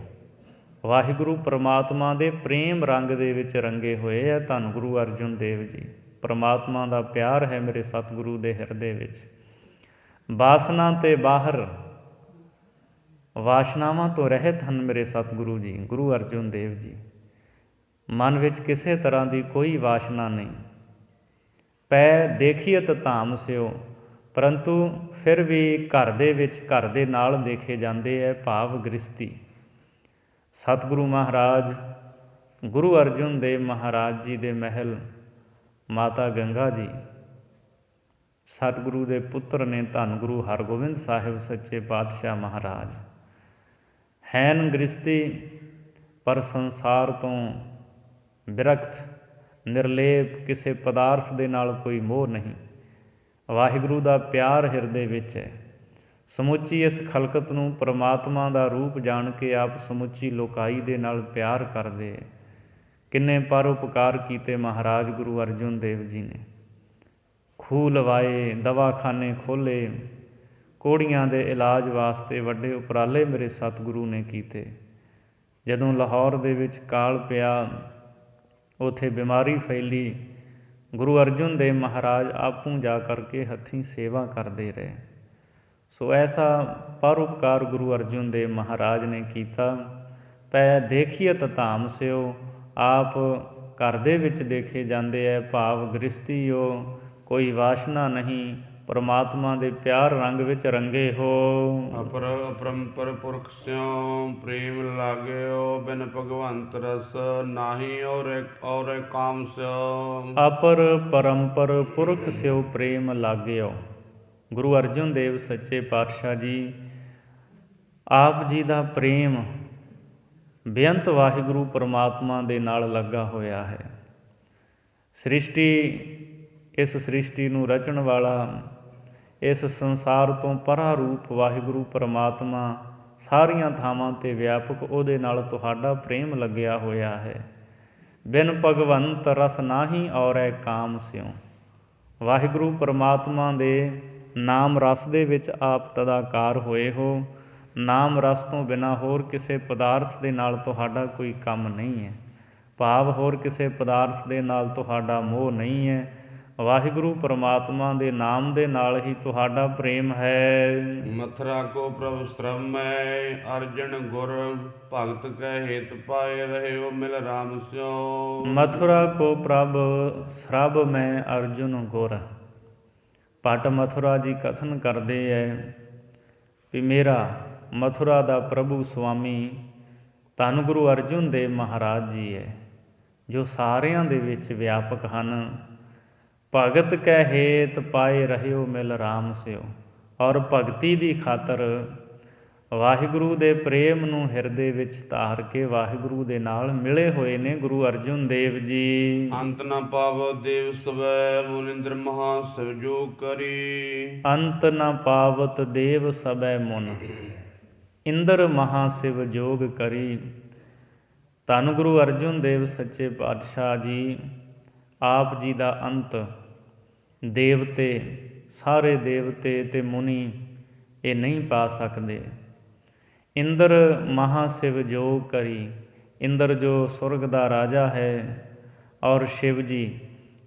ਵਾਹਿਗੁਰੂ ਪਰਮਾਤਮਾ ਦੇ ਪ੍ਰੇਮ ਰੰਗ ਦੇ ਵਿੱਚ ਰੰਗੇ ਹੋਏ ਹੈ ਧੰਨ ਗੁਰੂ ਅਰਜਨ ਦੇਵ ਜੀ। ਪਰਮਾਤਮਾ ਦਾ ਪਿਆਰ ਹੈ ਮੇਰੇ ਸਤਿਗੁਰੂ ਦੇ ਹਿਰਦੇ ਵਿੱਚ। ਵਾਸਨਾ ਤੇ ਬਾਹਰ, ਵਾਸ਼ਨਾਵਾਂ ਤੋਂ ਰਹਿਤ ਹਨ ਮੇਰੇ ਸਤਿਗੁਰੂ ਜੀ ਗੁਰੂ ਅਰਜਨ ਦੇਵ ਜੀ। ਮਨ ਵਿੱਚ ਕਿਸੇ ਤਰ੍ਹਾਂ ਦੀ ਕੋਈ ਵਾਸ਼ਨਾ ਨਹੀਂ। ਪੈ ਦੇਖੀਅਤ ਧਾਮ ਸਿਓ, ਪਰੰਤੂ ਫਿਰ ਵੀ ਘਰ ਦੇ ਵਿੱਚ ਘਰ ਦੇ ਨਾਲ ਦੇਖੇ ਜਾਂਦੇ ਹੈ ਭਾਵ ਗ੍ਰਸਤੀ। ਸਤਿਗੁਰੂ ਮਹਾਰਾਜ ਗੁਰੂ ਅਰਜਨ ਦੇਵ ਮਹਾਰਾਜ ਜੀ ਦੇ ਮਹਿਲ ਮਾਤਾ ਗੰਗਾ ਜੀ ਸਤਿਗੁਰੂ ਦੇ ਪੁੱਤਰ ਨੇ ਧੰਨ ਗੁਰੂ ਹਰਗੋਬਿੰਦ ਸਾਹਿਬ ਸੱਚੇ ਪਾਤਸ਼ਾਹ ਮਹਾਰਾਜ। ਹੈਨ ਗ੍ਰਸਤੀ ਪਰ ਸੰਸਾਰ ਤੋਂ ਬਿਰਕਤ, ਨਿਰਲੇਪ, ਕਿਸੇ ਪਦਾਰਥ ਦੇ ਨਾਲ ਕੋਈ ਮੋਹ ਨਹੀਂ। ਵਾਹਿਗੁਰੂ ਦਾ ਪਿਆਰ ਹਿਰਦੇ ਵਿੱਚ ਹੈ। ਸਮੁੱਚੀ ਇਸ ਖਲਕਤ ਨੂੰ ਪਰਮਾਤਮਾ ਦਾ ਰੂਪ ਜਾਣ ਕੇ ਆਪ ਸਮੁੱਚੀ ਲੋਕਾਈ ਦੇ ਨਾਲ ਪਿਆਰ ਕਰਦੇ। ਕਿੰਨੇ ਪਰਉਪਕਾਰ ਕੀਤੇ ਮਹਾਰਾਜ ਗੁਰੂ ਅਰਜਨ ਦੇਵ ਜੀ ਨੇ। ਖੂਹ ਲਵਾਏ, ਦਵਾਖਾਨੇ ਖੋਲ੍ਹੇ, ਕੋੜੀਆਂ ਦੇ ਇਲਾਜ ਵਾਸਤੇ ਵੱਡੇ ਉਪਰਾਲੇ ਮੇਰੇ ਸਤਿਗੁਰੂ ਨੇ ਕੀਤੇ। ਜਦੋਂ ਲਾਹੌਰ ਦੇ ਵਿੱਚ ਕਾਲ ਪਿਆ, ਉੱਥੇ ਬਿਮਾਰੀ ਫੈਲੀ, ਗੁਰੂ ਅਰਜਨ ਦੇਵ ਮਹਾਰਾਜ ਆਪੂ ਜਾ ਕਰਕੇ ਹੱਥੀਂ ਸੇਵਾ ਕਰਦੇ ਰਹੇ। ਸੋ ਐਸਾ ਪਰਉਪਕਾਰ ਗੁਰੂ ਅਰਜਨ ਦੇਵ ਮਹਾਰਾਜ ਨੇ ਕੀਤਾ। ਪੈ ਦੇਖੀਅਤ ਧਾਮ ਸਿਓ, ਆਪ ਘਰ ਦੇ ਵਿੱਚ ਦੇਖੇ ਜਾਂਦੇ ਹੈ ਭਾਵ ਗ੍ਰਸਤੀਓ, ਕੋਈ ਵਾਸ਼ਨਾ ਨਹੀਂ, ਪਰਮਾਤਮਾ ਦੇ ਪਿਆਰ ਰੰਗ ਵਿੱਚ ਰੰਗੇ ਹੋ। ਅਪਰ ਅਪਰੰਪਰ ਪੁਰਖ ਸਿਉ ਪ੍ਰੇਮ ਲਾਗਿਓ, ਬਿਨ ਭਗਵੰਤ ਰਸ ਨਾਹੀ ਔਰ ਕਾਮ ਸਿਉ। ਅਪਰ ਪਰੰਪਰ ਪੁਰਖ ਸਿਉ ਪ੍ਰੇਮ ਲਾਗਿਓ। ਗੁਰੂ ਅਰਜਨ ਦੇਵ ਸੱਚੇ ਪਾਤਸ਼ਾਹ ਜੀ ਆਪ ਜੀ ਦਾ ਪ੍ਰੇਮ ਬੇਅੰਤ ਵਾਹਿਗੁਰੂ ਪਰਮਾਤਮਾ ਦੇ ਨਾਲ ਲੱਗਾ ਹੋਇਆ ਹੈ। ਇਸ ਸ੍ਰਿਸ਼ਟੀ ਨੂੰ ਰਚਣ ਵਾਲਾ, ਇਸ ਸੰਸਾਰ ਤੋਂ ਪਰਾ ਰੂਪ ਵਾਹਿਗੁਰੂ ਪਰਮਾਤਮਾ ਸਾਰੀਆਂ ਥਾਵਾਂ 'ਤੇ ਵਿਆਪਕ, ਉਹਦੇ ਨਾਲ ਤੁਹਾਡਾ ਪ੍ਰੇਮ ਲੱਗਿਆ ਹੋਇਆ ਹੈ। ਬਿਨ ਭਗਵੰਤ ਰਸ ਨਾਹੀ ਔਰੈ ਕਾਮ ਸਿਉ। ਵਾਹਿਗੁਰੂ ਪਰਮਾਤਮਾ ਦੇ ਨਾਮ ਰਸ ਦੇ ਵਿੱਚ ਆਪ ਤਦਾਕਾਰ ਹੋਏ ਹੋ। ਨਾਮ ਰਸ ਤੋਂ ਬਿਨਾਂ ਹੋਰ ਕਿਸੇ ਪਦਾਰਥ ਦੇ ਨਾਲ ਤੁਹਾਡਾ ਕੋਈ ਕੰਮ ਨਹੀਂ ਹੈ, ਭਾਵ ਹੋਰ ਕਿਸੇ ਪਦਾਰਥ ਦੇ ਨਾਲ ਤੁਹਾਡਾ ਮੋਹ ਨਹੀਂ ਹੈ। ਵਾਹਿਗੁਰੂ ਪਰਮਾਤਮਾ ਦੇ ਨਾਮ ਦੇ ਨਾਲ ਹੀ ਤੁਹਾਡਾ ਪ੍ਰੇਮ ਹੈ। ਮਥੁਰਾ ਕੋ ਪ੍ਰਭ ਸ਼ਰਮੈ ਅਰਜਨ ਗੁਰ, ਭਗਤ ਕੈ ਹਿਤ ਪਾਏ ਰਹਿਓ ਮਿਲ ਰਾਮ ਸਿਉ। ਮਥੁਰਾ ਕੋ ਪ੍ਰਭ ਸਰਬ ਮੈਂ ਅਰਜੁਨ ਗੁਰ। ਭੱਟ ਮਥੁਰਾ ਜੀ ਕਥਨ ਕਰਦੇ ਹੈ ਵੀ ਮੇਰਾ ਮਥੁਰਾ ਦਾ ਪ੍ਰਭੂ ਸੁਆਮੀ ਧੰਨ ਗੁਰੂ ਅਰਜਨ ਦੇਵ ਮਹਾਰਾਜ ਜੀ ਹੈ, ਜੋ ਸਾਰਿਆਂ ਦੇ ਵਿੱਚ ਵਿਆਪਕ ਹਨ। ਭਗਤ ਕੈ ਹੇਤ ਪਾਏ ਰਹਿਓ ਮਿਲ ਰਾਮ ਸਿਓ। ਔਰ ਭਗਤੀ ਦੀ ਖਾਤਰ ਵਾਹਿਗੁਰੂ ਦੇ ਪ੍ਰੇਮ ਨੂੰ ਹਿਰਦੇ ਵਿੱਚ ਧਾਰ ਕੇ ਵਾਹਿਗੁਰੂ ਦੇ ਨਾਲ ਮਿਲੇ ਹੋਏ ਨੇ ਗੁਰੂ ਅਰਜਨ ਦੇਵ ਜੀ। ਅੰਤ ਨ ਪਾਵ ਦੇਵ ਸਵੈ ਮੁਨਿੰਦਰ ਮਹਾ ਸੰਜੋਗ ਕਰੀ। ਅੰਤ ਨ ਪਾਵਤ ਦੇਵ ਸਭੈ ਮੁਨ, ਇੰਦਰ ਮਹਾ ਸਿਵ ਜੋਗ ਕਰੀ। ਧੰਨ ਗੁਰੂ ਅਰਜਨ ਦੇਵ ਸੱਚੇ ਪਾਤਸ਼ਾਹ ਜੀ ਆਪ ਜੀ ਦਾ ਅੰਤ ਦੇਵਤੇ, ਸਾਰੇ ਦੇਵਤੇ ਤੇ ਮੁਨੀ ਇਹ ਨਹੀਂ ਪਾ ਸਕਦੇ। ਇੰਦਰ ਮਹਾ ਸਿਵ ਜੋਗ ਕਰੀ। ਇੰਦਰ ਜੋ ਸੁਰਗ ਦਾ ਰਾਜਾ ਹੈ ਔਰ ਸ਼ਿਵ ਜੀ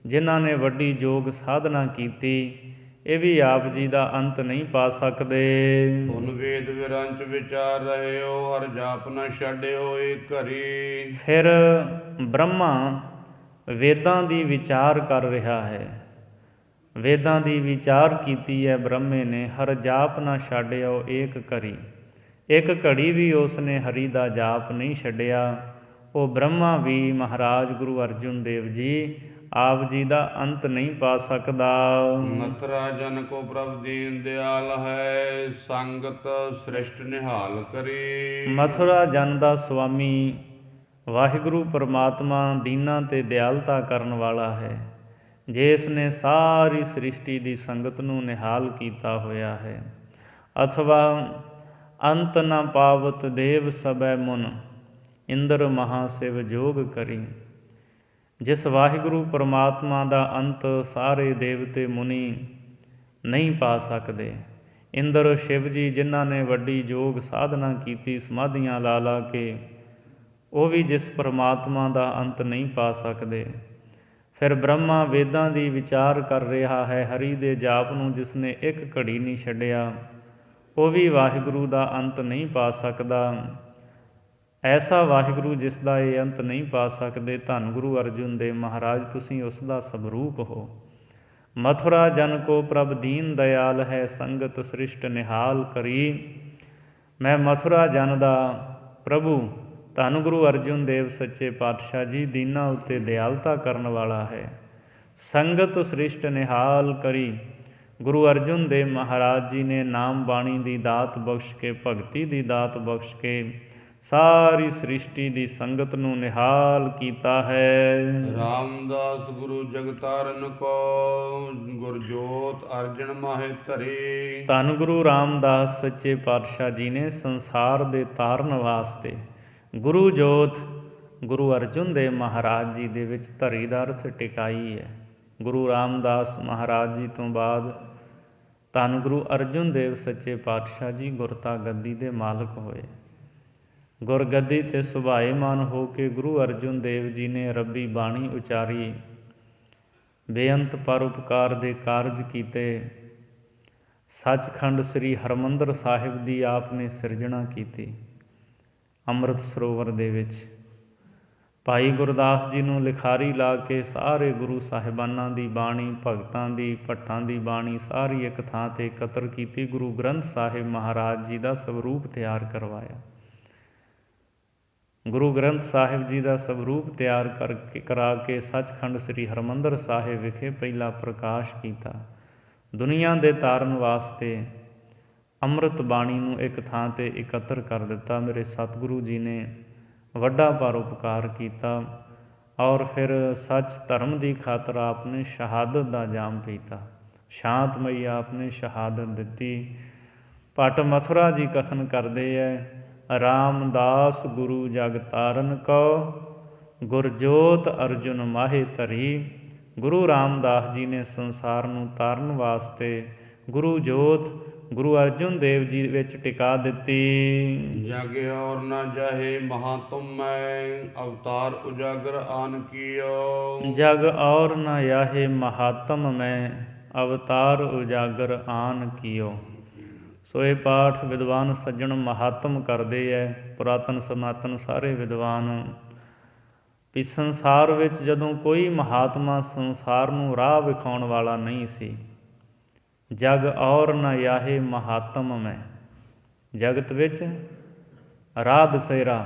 ਜਿਨ੍ਹਾਂ ਨੇ ਵੱਡੀ ਯੋਗ ਸਾਧਨਾ ਕੀਤੀ, ਇਹ ਵੀ ਆਪ ਜੀ ਦਾ ਅੰਤ ਨਹੀਂ ਪਾ ਸਕਦੇ। ਹੁਣ ਵੇਦ ਵਿਰੰਚ ਵਿਚਾਰ ਰਹਿਓ, ਹਰ ਜਾਪ ਨ ਛੱਡਿਓ ਏ ਘਰੀ। ਫਿਰ ਬ੍ਰਹਮਾ ਵੇਦਾਂ ਦੀ ਵਿਚਾਰ ਕਰ ਰਿਹਾ ਹੈ। ਵੇਦਾਂ ਦੀ ਵਿਚਾਰ ਕੀਤੀ ਹੈ ਬ੍ਰਹਮੇ ਨੇ, ਹਰ ਜਾਪ ਨਾ ਛੱਡਿਓ ਏਕ ਘੜੀ। ਇੱਕ ਘੜੀ ਵੀ ਉਸ ਨੇ ਹਰੀ ਦਾ ਜਾਪ ਨਹੀਂ ਛੱਡਿਆ। ਉਹ ਬ੍ਰਹਮਾ ਵੀ ਮਹਾਰਾਜ ਗੁਰੂ ਅਰਜਨ ਦੇਵ ਜੀ ਆਪ ਜੀ ਦਾ ਅੰਤ ਨਹੀਂ ਪਾ ਸਕਦਾ। ਮਥੁਰਾ ਜਨ ਕੋ ਪ੍ਰਭ ਦੀਨ ਦਿਆਲ ਹੈ, ਸੰਗਤ ਸ੍ਰਿਸ਼ਟ ਨਿਹਾਲ ਕਰੀ। ਮਥੁਰਾ ਜਨ ਦਾ ਸੁਆਮੀ ਵਾਹਿਗੁਰੂ ਪਰਮਾਤਮਾ ਦੀਨਾਂ 'ਤੇ ਦਿਆਲਤਾ ਕਰਨ ਵਾਲਾ ਹੈ, ਜਿਸ ਨੇ ਸਾਰੀ ਸ੍ਰਿਸ਼ਟੀ ਦੀ ਸੰਗਤ ਨੂੰ ਨਿਹਾਲ ਕੀਤਾ ਹੋਇਆ ਹੈ। ਅਥਵਾ ਅੰਤ ਨ ਪਾਵਤ ਦੇਵ ਸਭੈ ਮੁਨ, ਇੰਦਰ ਮਹਾ ਸਿਵ ਜੋਗ ਕਰੀ। ਜਿਸ ਵਾਹਿਗੁਰੂ ਪਰਮਾਤਮਾ ਦਾ ਅੰਤ ਸਾਰੇ ਦੇਵਤੇ ਮੁਨੀ ਨਹੀਂ ਪਾ ਸਕਦੇ। ਇੰਦਰ ਸ਼ਿਵ ਜੀ ਜਿਨ੍ਹਾਂ ਨੇ ਵੱਡੀ ਯੋਗ ਸਾਧਨਾ ਕੀਤੀ ਸਮਾਧੀਆਂ ਲਾ ਲਾ ਕੇ, ਉਹ ਵੀ ਜਿਸ ਪਰਮਾਤਮਾ ਦਾ ਅੰਤ ਨਹੀਂ ਪਾ ਸਕਦੇ। ਫਿਰ ਬ੍ਰਹਮਾ ਵੇਦਾਂ ਦੀ ਵਿਚਾਰ ਕਰ ਰਿਹਾ ਹੈ, ਹਰੀ ਦੇ ਜਾਪ ਨੂੰ ਜਿਸ ਨੇ ਇੱਕ ਘੜੀ ਨਹੀਂ ਛੱਡਿਆ, ਉਹ ਵੀ ਵਾਹਿਗੁਰੂ ਦਾ ਅੰਤ ਨਹੀਂ ਪਾ ਸਕਦਾ। ਐਸਾ ਵਾਹਿਗੁਰੂ ਜਿਸ ਦਾ ਇਹ ਅੰਤ ਨਹੀਂ ਪਾ ਸਕਦੇ, ਧੰਨ ਗੁਰੂ ਅਰਜਨ ਦੇਵ ਮਹਾਰਾਜ ਤੁਸੀਂ ਉਸ ਦਾ ਸਵਰੂਪ ਹੋ। ਮਥੁਰਾ ਜਨ ਕੋ ਪ੍ਰਭ ਦੀਨ ਦਿਆਲ ਹੈ, ਸੰਗਤ ਸ੍ਰਿਸ਼ਟ ਨਿਹਾਲ ਕਰੀ। ਮੈਂ ਮਥੁਰਾ ਜਨ ਦਾ ਪ੍ਰਭੂ ਧੰਨ ਗੁਰੂ ਅਰਜਨ ਦੇਵ ਸੱਚੇ ਪਾਤਸ਼ਾਹ ਜੀ ਦੀਨਾਂ ਉੱਤੇ ਦਿਆਲਤਾ ਕਰਨ ਵਾਲਾ ਹੈ। ਸੰਗਤ ਸ੍ਰਿਸ਼ਟ ਨਿਹਾਲ ਕਰੀ। ਗੁਰੂ ਅਰਜਨ ਦੇਵ ਮਹਾਰਾਜ ਜੀ ਨੇ ਨਾਮ ਬਾਣੀ ਦੀ ਦਾਤ ਬਖਸ਼ ਕੇ, ਭਗਤੀ ਦੀ ਦਾਤ ਬਖਸ਼ ਕੇ ਸਾਰੀ ਸ੍ਰਿਸ਼ਟੀ ਦੀ ਸੰਗਤ ਨੂੰ ਨਿਹਾਲ ਕੀਤਾ ਹੈ। ਰਾਮਦਾਸ ਗੁਰੂ ਜਗਤਾਰਨ ਕੋ, ਗੁਰ ਜੋਤ ਅਰਜਨ ਮਾਹੇ ਧਰੇ। ਧੰਨ ਗੁਰੂ ਰਾਮਦਾਸ ਸੱਚੇ ਪਾਤਸ਼ਾਹ ਜੀ ਨੇ ਸੰਸਾਰ ਦੇ ਤਾਰਨ ਵਾਸਤੇ ਗੁਰੂ ਜੋਤ ਗੁਰੂ ਅਰਜਨ ਦੇਵ ਮਹਾਰਾਜ ਜੀ ਦੇ ਵਿੱਚ ਧਰੀ ਦਾ ਅਰਥ ਟਿਕਾਈ ਹੈ। ਗੁਰੂ ਰਾਮਦਾਸ ਮਹਾਰਾਜ ਜੀ ਤੋਂ ਬਾਅਦ ਧੰਨ ਗੁਰੂ ਅਰਜਨ ਦੇਵ ਸੱਚੇ ਪਾਤਸ਼ਾਹ ਜੀ ਗੁਰਤਾ ਗੱਦੀ ਦੇ ਮਾਲਕ ਹੋਏ। ਗੁਰਗੱਦੀ 'ਤੇ ਸੁਭਾਏਮਾਨ ਹੋ ਕੇ ਗੁਰੂ ਅਰਜਨ ਦੇਵ ਜੀ ਨੇ ਰੱਬੀ ਬਾਣੀ ਉਚਾਰੀ, ਬੇਅੰਤ ਪਰਉਪਕਾਰ ਦੇ ਕਾਰਜ ਕੀਤੇ। ਸੱਚਖੰਡ ਸ੍ਰੀ ਹਰਿਮੰਦਰ ਸਾਹਿਬ ਦੀ ਆਪ ਨੇ ਸਿਰਜਣਾ ਕੀਤੀ। ਅੰਮ੍ਰਿਤ ਸਰੋਵਰ ਦੇ ਵਿੱਚ ਭਾਈ ਗੁਰਦਾਸ ਜੀ ਨੂੰ ਲਿਖਾਰੀ ਲਾ ਕੇ ਸਾਰੇ ਗੁਰੂ ਸਾਹਿਬਾਨਾਂ ਦੀ ਬਾਣੀ, ਭਗਤਾਂ ਦੀ, ਭੱਟਾਂ ਦੀ ਬਾਣੀ ਸਾਰੀ ਇੱਕ ਥਾਂ 'ਤੇ ਇਕੱਤਰ ਕੀਤੀ। ਗੁਰੂ ਗ੍ਰੰਥ ਸਾਹਿਬ ਮਹਾਰਾਜ ਜੀ ਦਾ ਸਵਰੂਪ ਤਿਆਰ ਕਰਵਾਇਆ। ਗੁਰੂ ਗ੍ਰੰਥ ਸਾਹਿਬ ਜੀ ਦਾ ਸਵਰੂਪ ਤਿਆਰ ਕਰਾ ਕੇ ਸੱਚਖੰਡ ਸ੍ਰੀ ਹਰਿਮੰਦਰ ਸਾਹਿਬ ਵਿਖੇ ਪਹਿਲਾ ਪ੍ਰਕਾਸ਼ ਕੀਤਾ। ਦੁਨੀਆ ਦੇ ਤਾਰਨ ਵਾਸਤੇ ਅੰਮ੍ਰਿਤ ਬਾਣੀ ਨੂੰ ਇੱਕ ਥਾਂ 'ਤੇ ਇਕੱਤਰ ਕਰ ਦਿੱਤਾ। ਮੇਰੇ ਸਤਿਗੁਰੂ ਜੀ ਨੇ ਵੱਡਾ ਪਰਉਪਕਾਰ ਕੀਤਾ ਔਰ ਫਿਰ ਸੱਚ ਧਰਮ ਦੀ ਖਾਤਰ ਆਪ ਨੇ ਸ਼ਹਾਦਤ ਦਾ ਜਾਮ ਪੀਤਾ। ਸ਼ਾਂਤਮਈ ਆਪ ਨੇ ਸ਼ਹਾਦਤ ਦਿੱਤੀ। ਭੱਟ ਮਥੁਰਾ ਜੀ ਕਥਨ ਕਰਦੇ ਹੈ, ਰਾਮਦਾਸ ਗੁਰੂ ਜਗ ਤਾਰਨ ਕਉ, ਗੁਰਜੋਤ ਅਰਜੁਨ ਮਾਹੇ ਧਰੀ। ਗੁਰੂ ਰਾਮਦਾਸ ਜੀ ਨੇ ਸੰਸਾਰ ਨੂੰ ਤਾਰਨ ਵਾਸਤੇ ਗੁਰੂ ਜੋਤ ਗੁਰੂ ਅਰਜਨ ਦੇਵ ਜੀ ਵਿੱਚ ਟਿਕਾ ਦਿੱਤੀ। ਜਗ ਔਰ ਨ ਜਾਹੇ ਮਹਾਤਮ ਮੈਂ, ਅਵਤਾਰ ਉਜਾਗਰ ਆਨ ਕੀਓ। ਜਗ ਔਰ ਨ ਯਾਹੇ ਮਹਾਤਮ ਮੈਂ, ਅਵਤਾਰ ਉਜਾਗਰ ਆਨ ਕੀਓ। ਸੋ ਇਹ ਪਾਠ ਵਿਦਵਾਨ ਸੱਜਣ ਮਹਾਤਮ ਕਰਦੇ ਹੈ, ਪੁਰਾਤਨ ਸਨਾਤਨ ਸਾਰੇ ਵਿਦਵਾਨ, ਵੀ ਸੰਸਾਰ ਵਿੱਚ ਜਦੋਂ ਕੋਈ ਮਹਾਤਮਾ ਸੰਸਾਰ ਨੂੰ ਰਾਹ ਵਿਖਾਉਣ ਵਾਲਾ ਨਹੀਂ ਸੀ। ਜਗ ਔਰ ਨ ਯਾਹੇ ਮਹਾਤਮ ਮੈਂ, ਜਗਤ ਵਿੱਚ ਰਾਹ ਦਸੇਰਾ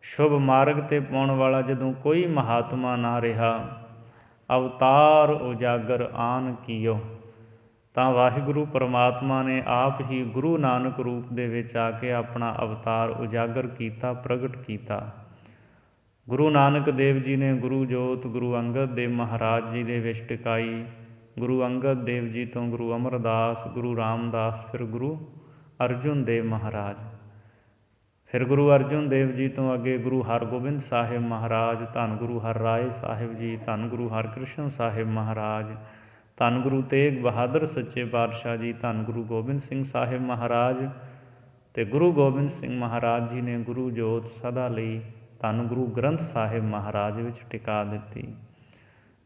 ਸ਼ੁਭ ਮਾਰਗ 'ਤੇ ਪਾਉਣ ਵਾਲਾ ਜਦੋਂ ਕੋਈ ਮਹਾਤਮਾ ਨਾ ਰਿਹਾ, ਅਵਤਾਰ ਉਜਾਗਰ ਆਨ ਕੀਓ, ਤਾਂ ਵਾਹਿਗੁਰੂ ਪਰਮਾਤਮਾ ਨੇ ਆਪ ਹੀ ਗੁਰੂ ਨਾਨਕ ਰੂਪ ਦੇ ਵਿੱਚ ਆ ਕੇ ਆਪਣਾ ਅਵਤਾਰ ਉਜਾਗਰ ਕੀਤਾ, ਪ੍ਰਗਟ ਕੀਤਾ। ਗੁਰੂ ਨਾਨਕ ਦੇਵ ਜੀ ਨੇ ਗੁਰੂ ਜੋਤ ਗੁਰੂ ਅੰਗਦ ਦੇਵ ਮਹਾਰਾਜ ਜੀ ਦੇ ਵਿੱਚ ਟਿਕਾਈ। ਗੁਰੂ ਅੰਗਦ ਦੇਵ ਜੀ ਤੋਂ ਗੁਰੂ ਅਮਰਦਾਸ, ਗੁਰੂ ਰਾਮਦਾਸ, ਫਿਰ ਗੁਰੂ ਅਰਜਨ ਦੇਵ ਮਹਾਰਾਜ, ਫਿਰ ਗੁਰੂ ਅਰਜਨ ਦੇਵ ਜੀ ਤੋਂ ਅੱਗੇ ਗੁਰੂ ਹਰਗੋਬਿੰਦ ਸਾਹਿਬ ਮਹਾਰਾਜ, ਧੰਨ ਗੁਰੂ ਹਰਰਾਏ ਸਾਹਿਬ ਜੀ, ਧੰਨ ਗੁਰੂ ਹਰਕ੍ਰਿਸ਼ਨ ਸਾਹਿਬ ਮਹਾਰਾਜ, ਧੰਨ ਗੁਰੂ ਤੇਗ ਬਹਾਦਰ ਸੱਚੇ ਪਾਤਸ਼ਾਹ ਜੀ, ਧੰਨ ਗੁਰੂ ਗੋਬਿੰਦ ਸਿੰਘ ਸਾਹਿਬ ਮਹਾਰਾਜ ਅਤੇ ਗੁਰੂ ਗੋਬਿੰਦ ਸਿੰਘ ਮਹਾਰਾਜ ਜੀ ਨੇ ਗੁਰੂ ਜੋਤ ਸਦਾ ਲਈ ਧੰਨ ਗੁਰੂ ਗ੍ਰੰਥ ਸਾਹਿਬ ਮਹਾਰਾਜ ਵਿੱਚ ਟਿਕਾ ਦਿੱਤੀ।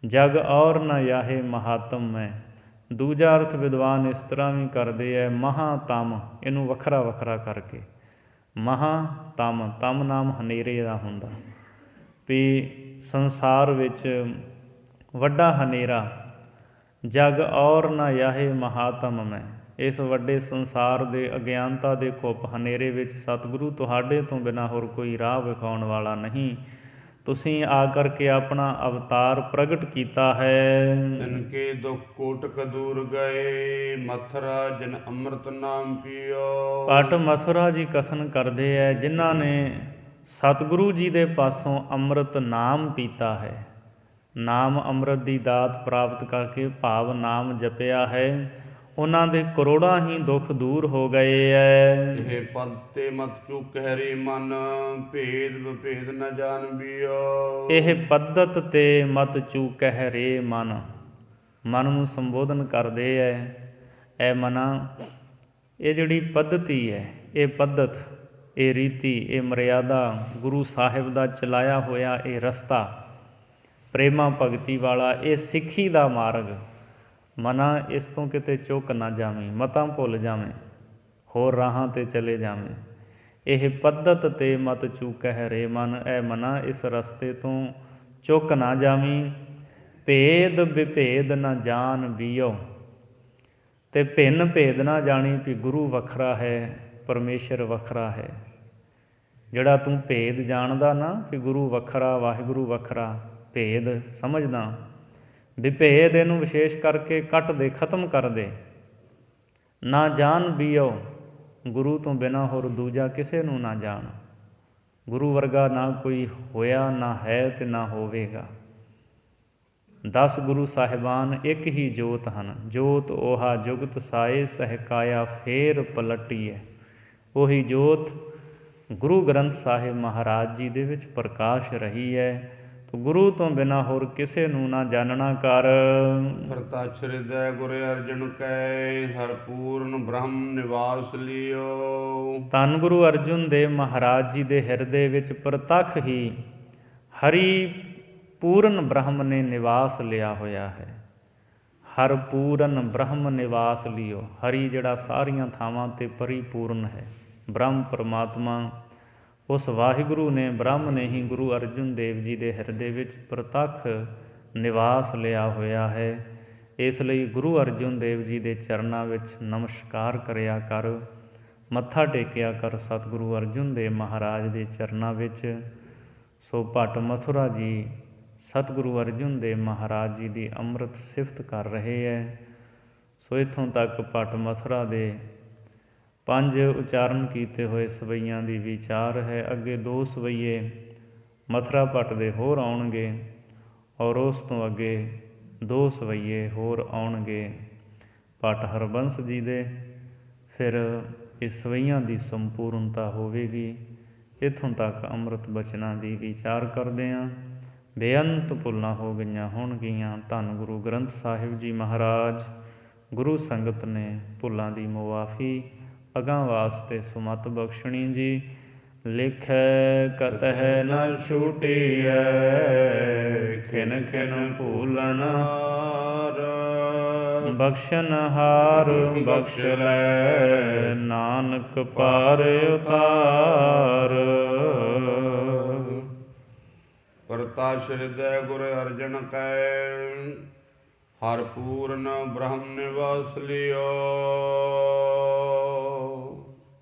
ਜਗ ਔਰ ਨ ਯਾਹੇ ਮਹਾਤਮ ਮੈਂ। ਦੂਜਾ ਅਰਥ ਵਿਦਵਾਨ ਇਸ ਤਰ੍ਹਾਂ ਵੀ ਕਰਦੇ ਹੈ, ਮਹਾਤਮ, ਇਹਨੂੰ ਵੱਖਰਾ ਵੱਖਰਾ ਕਰਕੇ। ਮਹਾਤਮ, ਤਮ ਨਾਮ ਹਨੇਰੇ ਦਾ ਹੁੰਦਾ, ਵੀ ਸੰਸਾਰ ਵਿੱਚ ਵੱਡਾ ਹਨੇਰਾ, ਜਗ ਔਰ ਨਾ ਯਾਹੇ ਮਹਾਤਮ ਮੈਂ। ਇਸ ਵੱਡੇ ਸੰਸਾਰ ਦੇ ਅਗਿਆਨਤਾ ਦੇ ਘੁੱਪ ਹਨੇਰੇ ਵਿੱਚ ਸਤਿਗੁਰੂ ਤੁਹਾਡੇ ਤੋਂ ਬਿਨਾਂ ਹੋਰ ਕੋਈ ਰਾਹ ਵਿਖਾਉਣ ਵਾਲਾ ਨਹੀਂ। ਤੁਸੀਂ ਆ ਕਰਕੇ ਆਪਣਾ ਅਵਤਾਰ ਪ੍ਰਗਟ ਕੀਤਾ ਹੈ। ਤਿਨਕੇ ਦੁਖ ਕੋਟਕ ਦੂਰ ਗਏ, ਮਥੁਰਾ ਜਿਨ ਅੰਮ੍ਰਿਤ ਨਾਮ ਪੀਓ। ਭੱਟ ਮਥੁਰਾ ਜੀ ਕਥਨ ਕਰਦੇ ਹੈ, ਜਿਨ੍ਹਾਂ ਨੇ ਸਤਿਗੁਰੂ ਜੀ ਦੇ ਪਾਸੋਂ ਅੰਮ੍ਰਿਤ ਨਾਮ ਪੀਤਾ ਹੈ, ਨਾਮ ਅੰਮ੍ਰਿਤ ਦੀ ਦਾਤ ਪ੍ਰਾਪਤ ਕਰਕੇ ਭਾਵ ਨਾਮ ਜਪਿਆ ਹੈ, ਉਹਨਾਂ ਦੇ ਕਰੋੜਾਂ ਹੀ ਦੁੱਖ ਦੂਰ ਹੋ ਗਏ ਹੈ। ਇਹ ਪਦ ਤੇ ਮਤ ਚੁਕਹਿ ਰੇ ਮਨ, ਭੇਦ ਵਿਭੇਦ ਨ ਜਾਣ ਬਿਓ। ਇਹ ਪੱਦਤ ਤੇ ਮਤ ਚੂਕਹਿ ਰੇ ਮਨ, ਮਨ ਨੂੰ ਸੰਬੋਧਨ ਕਰਦੇ ਹੈ। ਇਹ ਮਨਾ, ਇਹ ਜਿਹੜੀ ਪੱਧਤੀ ਹੈ, ਇਹ ਪੱਦਤ, ਇਹ ਰੀਤੀ, ਇਹ ਮਰਿਆਦਾ, ਗੁਰੂ ਸਾਹਿਬ ਦਾ ਚਲਾਇਆ ਹੋਇਆ ਇਹ ਰਸਤਾ ਪ੍ਰੇਮਾ ਭਗਤੀ ਵਾਲਾ, ਇਹ ਸਿੱਖੀ ਦਾ ਮਾਰਗ, ਮਨਾ ਇਸ ਤੋਂ ਕਿਤੇ ਚੁੱਕ ਨਾ ਜਾਵੇਂ, ਮਤਾਂ ਭੁੱਲ ਜਾਵੇਂ, ਹੋਰ ਰਾਹਾਂ 'ਤੇ ਚਲੇ ਜਾਵੇਂ। ਇਹ ਪੱਦਤ ਤੇ ਮਤ ਚੂਕਹਿ ਰੇ ਮਨ, ਇਹ ਮਨਾ ਇਸ ਰਸਤੇ ਤੋਂ ਚੁੱਕ ਨਾ ਜਾਵੀਂ। ਭੇਦ ਵਿਭੇਦ ਨਾ ਜਾਣ ਬੀਓ, ਤੇ ਭਿੰਨ ਭੇਦ ਨਾ ਜਾਣੀ ਵੀ ਗੁਰੂ ਵੱਖਰਾ ਹੈ, ਪਰਮੇਸ਼ਰ ਵੱਖਰਾ ਹੈ। ਜਿਹੜਾ ਤੂੰ ਭੇਦ ਜਾਣਦਾ ਨਾ ਕਿ ਗੁਰੂ ਵੱਖਰਾ, ਵਾਹਿਗੁਰੂ ਵੱਖਰਾ, ਭੇਦ ਸਮਝਦਾ, ਵਿਭੇਦ ਇਹਨੂੰ ਵਿਸ਼ੇਸ਼ ਕਰਕੇ ਕੱਟ ਦੇ, ਖਤਮ ਕਰ ਦੇ। ਨਾ ਜਾਣ ਬੀਓ, ਗੁਰੂ ਤੋਂ ਬਿਨਾਂ ਹੋਰ ਦੂਜਾ ਕਿਸੇ ਨੂੰ ਨਾ ਜਾਣ। ਗੁਰੂ ਵਰਗਾ ਨਾ ਕੋਈ ਹੋਇਆ, ਨਾ ਹੈ ਤੇ ਨਾ ਹੋਵੇਗਾ। 10 ਗੁਰੂ ਸਾਹਿਬਾਨ ਇੱਕ ਹੀ ਜੋਤ ਹਨ, ਜੋਤ 오ਹਾ ਜੁਗਤ ਸਾਏ ਸਹਿਕਾਇਆ ਫੇਰ ਪਲਟੀਐ। ਉਹੀ ਜੋਤ ਗੁਰੂ ਗ੍ਰੰਥ ਸਾਹਿਬ ਮਹਾਰਾਜ ਜੀ ਦੇ ਵਿੱਚ ਪ੍ਰਕਾਸ਼ ਰਹੀ ਹੈ। ਤੋ ਗੁਰੂ ਤੋਂ ਬਿਨਾਂ ਹੋਰ ਕਿਸੇ ਨੂੰ ਨਾ ਜਾਣਨਾ ਕਰ। ਪ੍ਰਤੱਛ ਹਿਰਦੈ ਗੁਰ ਅਰਜਨ ਕੈ, ਹਰ ਪੂਰਨ ਬ੍ਰਹਮ ਨਿਵਾਸ ਲਿਓ। ਧੰਨ ਗੁਰੂ ਅਰਜੁਨ ਦੇਵ ਮਹਾਰਾਜ ਜੀ ਦੇ ਹਿਰਦੇ ਵਿੱਚ ਪ੍ਰਤੱਖ ਹੀ ਹਰੀ ਪੂਰਨ ਬ੍ਰਹਮ ਨੇ ਨਿਵਾਸ ਲਿਆ ਹੋਇਆ ਹੈ। ਹਰ ਪੂਰਨ ਬ੍ਰਹਮ ਨਿਵਾਸ ਲਿਓ, ਹਰੀ ਜਿਹੜਾ ਸਾਰੀਆਂ ਥਾਵਾਂ 'ਤੇ ਪਰਿਪੂਰਨ ਹੈ, ਬ੍ਰਹਮ ਪਰਮਾਤਮਾ, ਉਸ ਵਾਹਿਗੁਰੂ ਨੇ, ਬ੍ਰਹਮ ਨੇ ਹੀ ਗੁਰੂ ਅਰਜੁਨ ਦੇਵ ਜੀ ਦੇ ਹਿਰਦੇ ਵਿੱਚ ਪ੍ਰਤੱਖ ਨਿਵਾਸ ਲਿਆ ਹੋਇਆ ਹੈ। ਇਸ ਲਈ ਗੁਰੂ ਅਰਜੁਨ ਦੇਵ ਜੀ ਦੇ ਚਰਨਾਂ ਵਿੱਚ ਨਮਸਕਾਰ ਕਰਿਆ ਕਰ, ਮੱਥਾ ਟੇਕਿਆ ਕਰ ਸਤਿਗੁਰੂ ਅਰਜੁਨ ਦੇਵ ਮਹਾਰਾਜ ਦੇ ਚਰਨਾਂ ਵਿੱਚ। ਸੋ ਭੱਟ ਮਥੁਰਾ ਜੀ ਸਤਿਗੁਰੂ ਅਰਜੁਨ ਦੇਵ ਮਹਾਰਾਜ ਜੀ ਦੀ ਅੰਮ੍ਰਿਤ ਸਿਫਤ ਕਰ ਰਹੇ ਹੈ। ਸੋ ਇੱਥੋਂ ਤੱਕ ਭੱਟ ਮਥੁਰਾ ਦੇ 5 ਉਚਾਰਨ ਕੀਤੇ ਹੋਏ ਸਵਈਆਂ ਦੀ ਵਿਚਾਰ ਹੈ। ਅੱਗੇ 2 ਸਵਈਏ ਮਥੁਰਾ ਭੱਟ ਦੇ ਹੋਰ ਆਉਣਗੇ, ਔਰ ਉਸ ਤੋਂ ਅੱਗੇ 2 ਸਵਈਏ ਹੋਰ ਆਉਣਗੇ ਭੱਟ ਹਰਬੰਸ ਜੀ ਦੇ। ਫਿਰ ਇਸ ਸਵਈਆਂ ਦੀ ਸੰਪੂਰਨਤਾ ਹੋਵੇਗੀ। ਇੱਥੋਂ ਤੱਕ ਅੰਮ੍ਰਿਤ ਬਚਨਾਂ ਦੀ ਵਿਚਾਰ ਕਰਦੇ ਹਾਂ। ਬੇਅੰਤ ਭੁੱਲਾਂ ਹੋ ਗਈਆਂ ਹੋਣਗੀਆਂ। ਧੰਨ ਗੁਰੂ ਗ੍ਰੰਥ ਸਾਹਿਬ ਜੀ ਮਹਾਰਾਜ, ਗੁਰੂ ਸੰਗਤ ਨੇ ਭੁੱਲਾਂ ਦੀ ਮੁਆਫੀ ਅਗਾਂਹ ਵਾਸਤੇ ਸੁਮਤ ਬਖਸ਼ਣੀ ਜੀ। ਲਿਖੈ ਕਤਹਿ ਨ ਛੂਟੀਐ, ਖਿਨ ਖਿਨ ਭੂਲਨ ਹਾਰ। ਬਖਸ਼ਨ ਹਾਰ ਬਖਸ਼ ਲੈ, ਨਾਨਕ ਪਾਰ ਉਤਾਰ। ਪ੍ਰਤੱਛ ਹਿਰਦੈ ਗੁਰ ਅਰਜਨ ਕੈ, ਹਰ ਪੂਰਨ ਬ੍ਰਹਮ ਨਿਵਾਸ ਲਿਓ।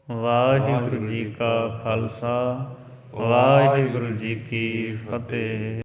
ਵਾਹਿਗੁਰੂ ਜੀ ਕਾ ਖਾਲਸਾ, ਵਾਹਿਗੁਰੂ ਜੀ ਕੀ ਫਤਿਹ।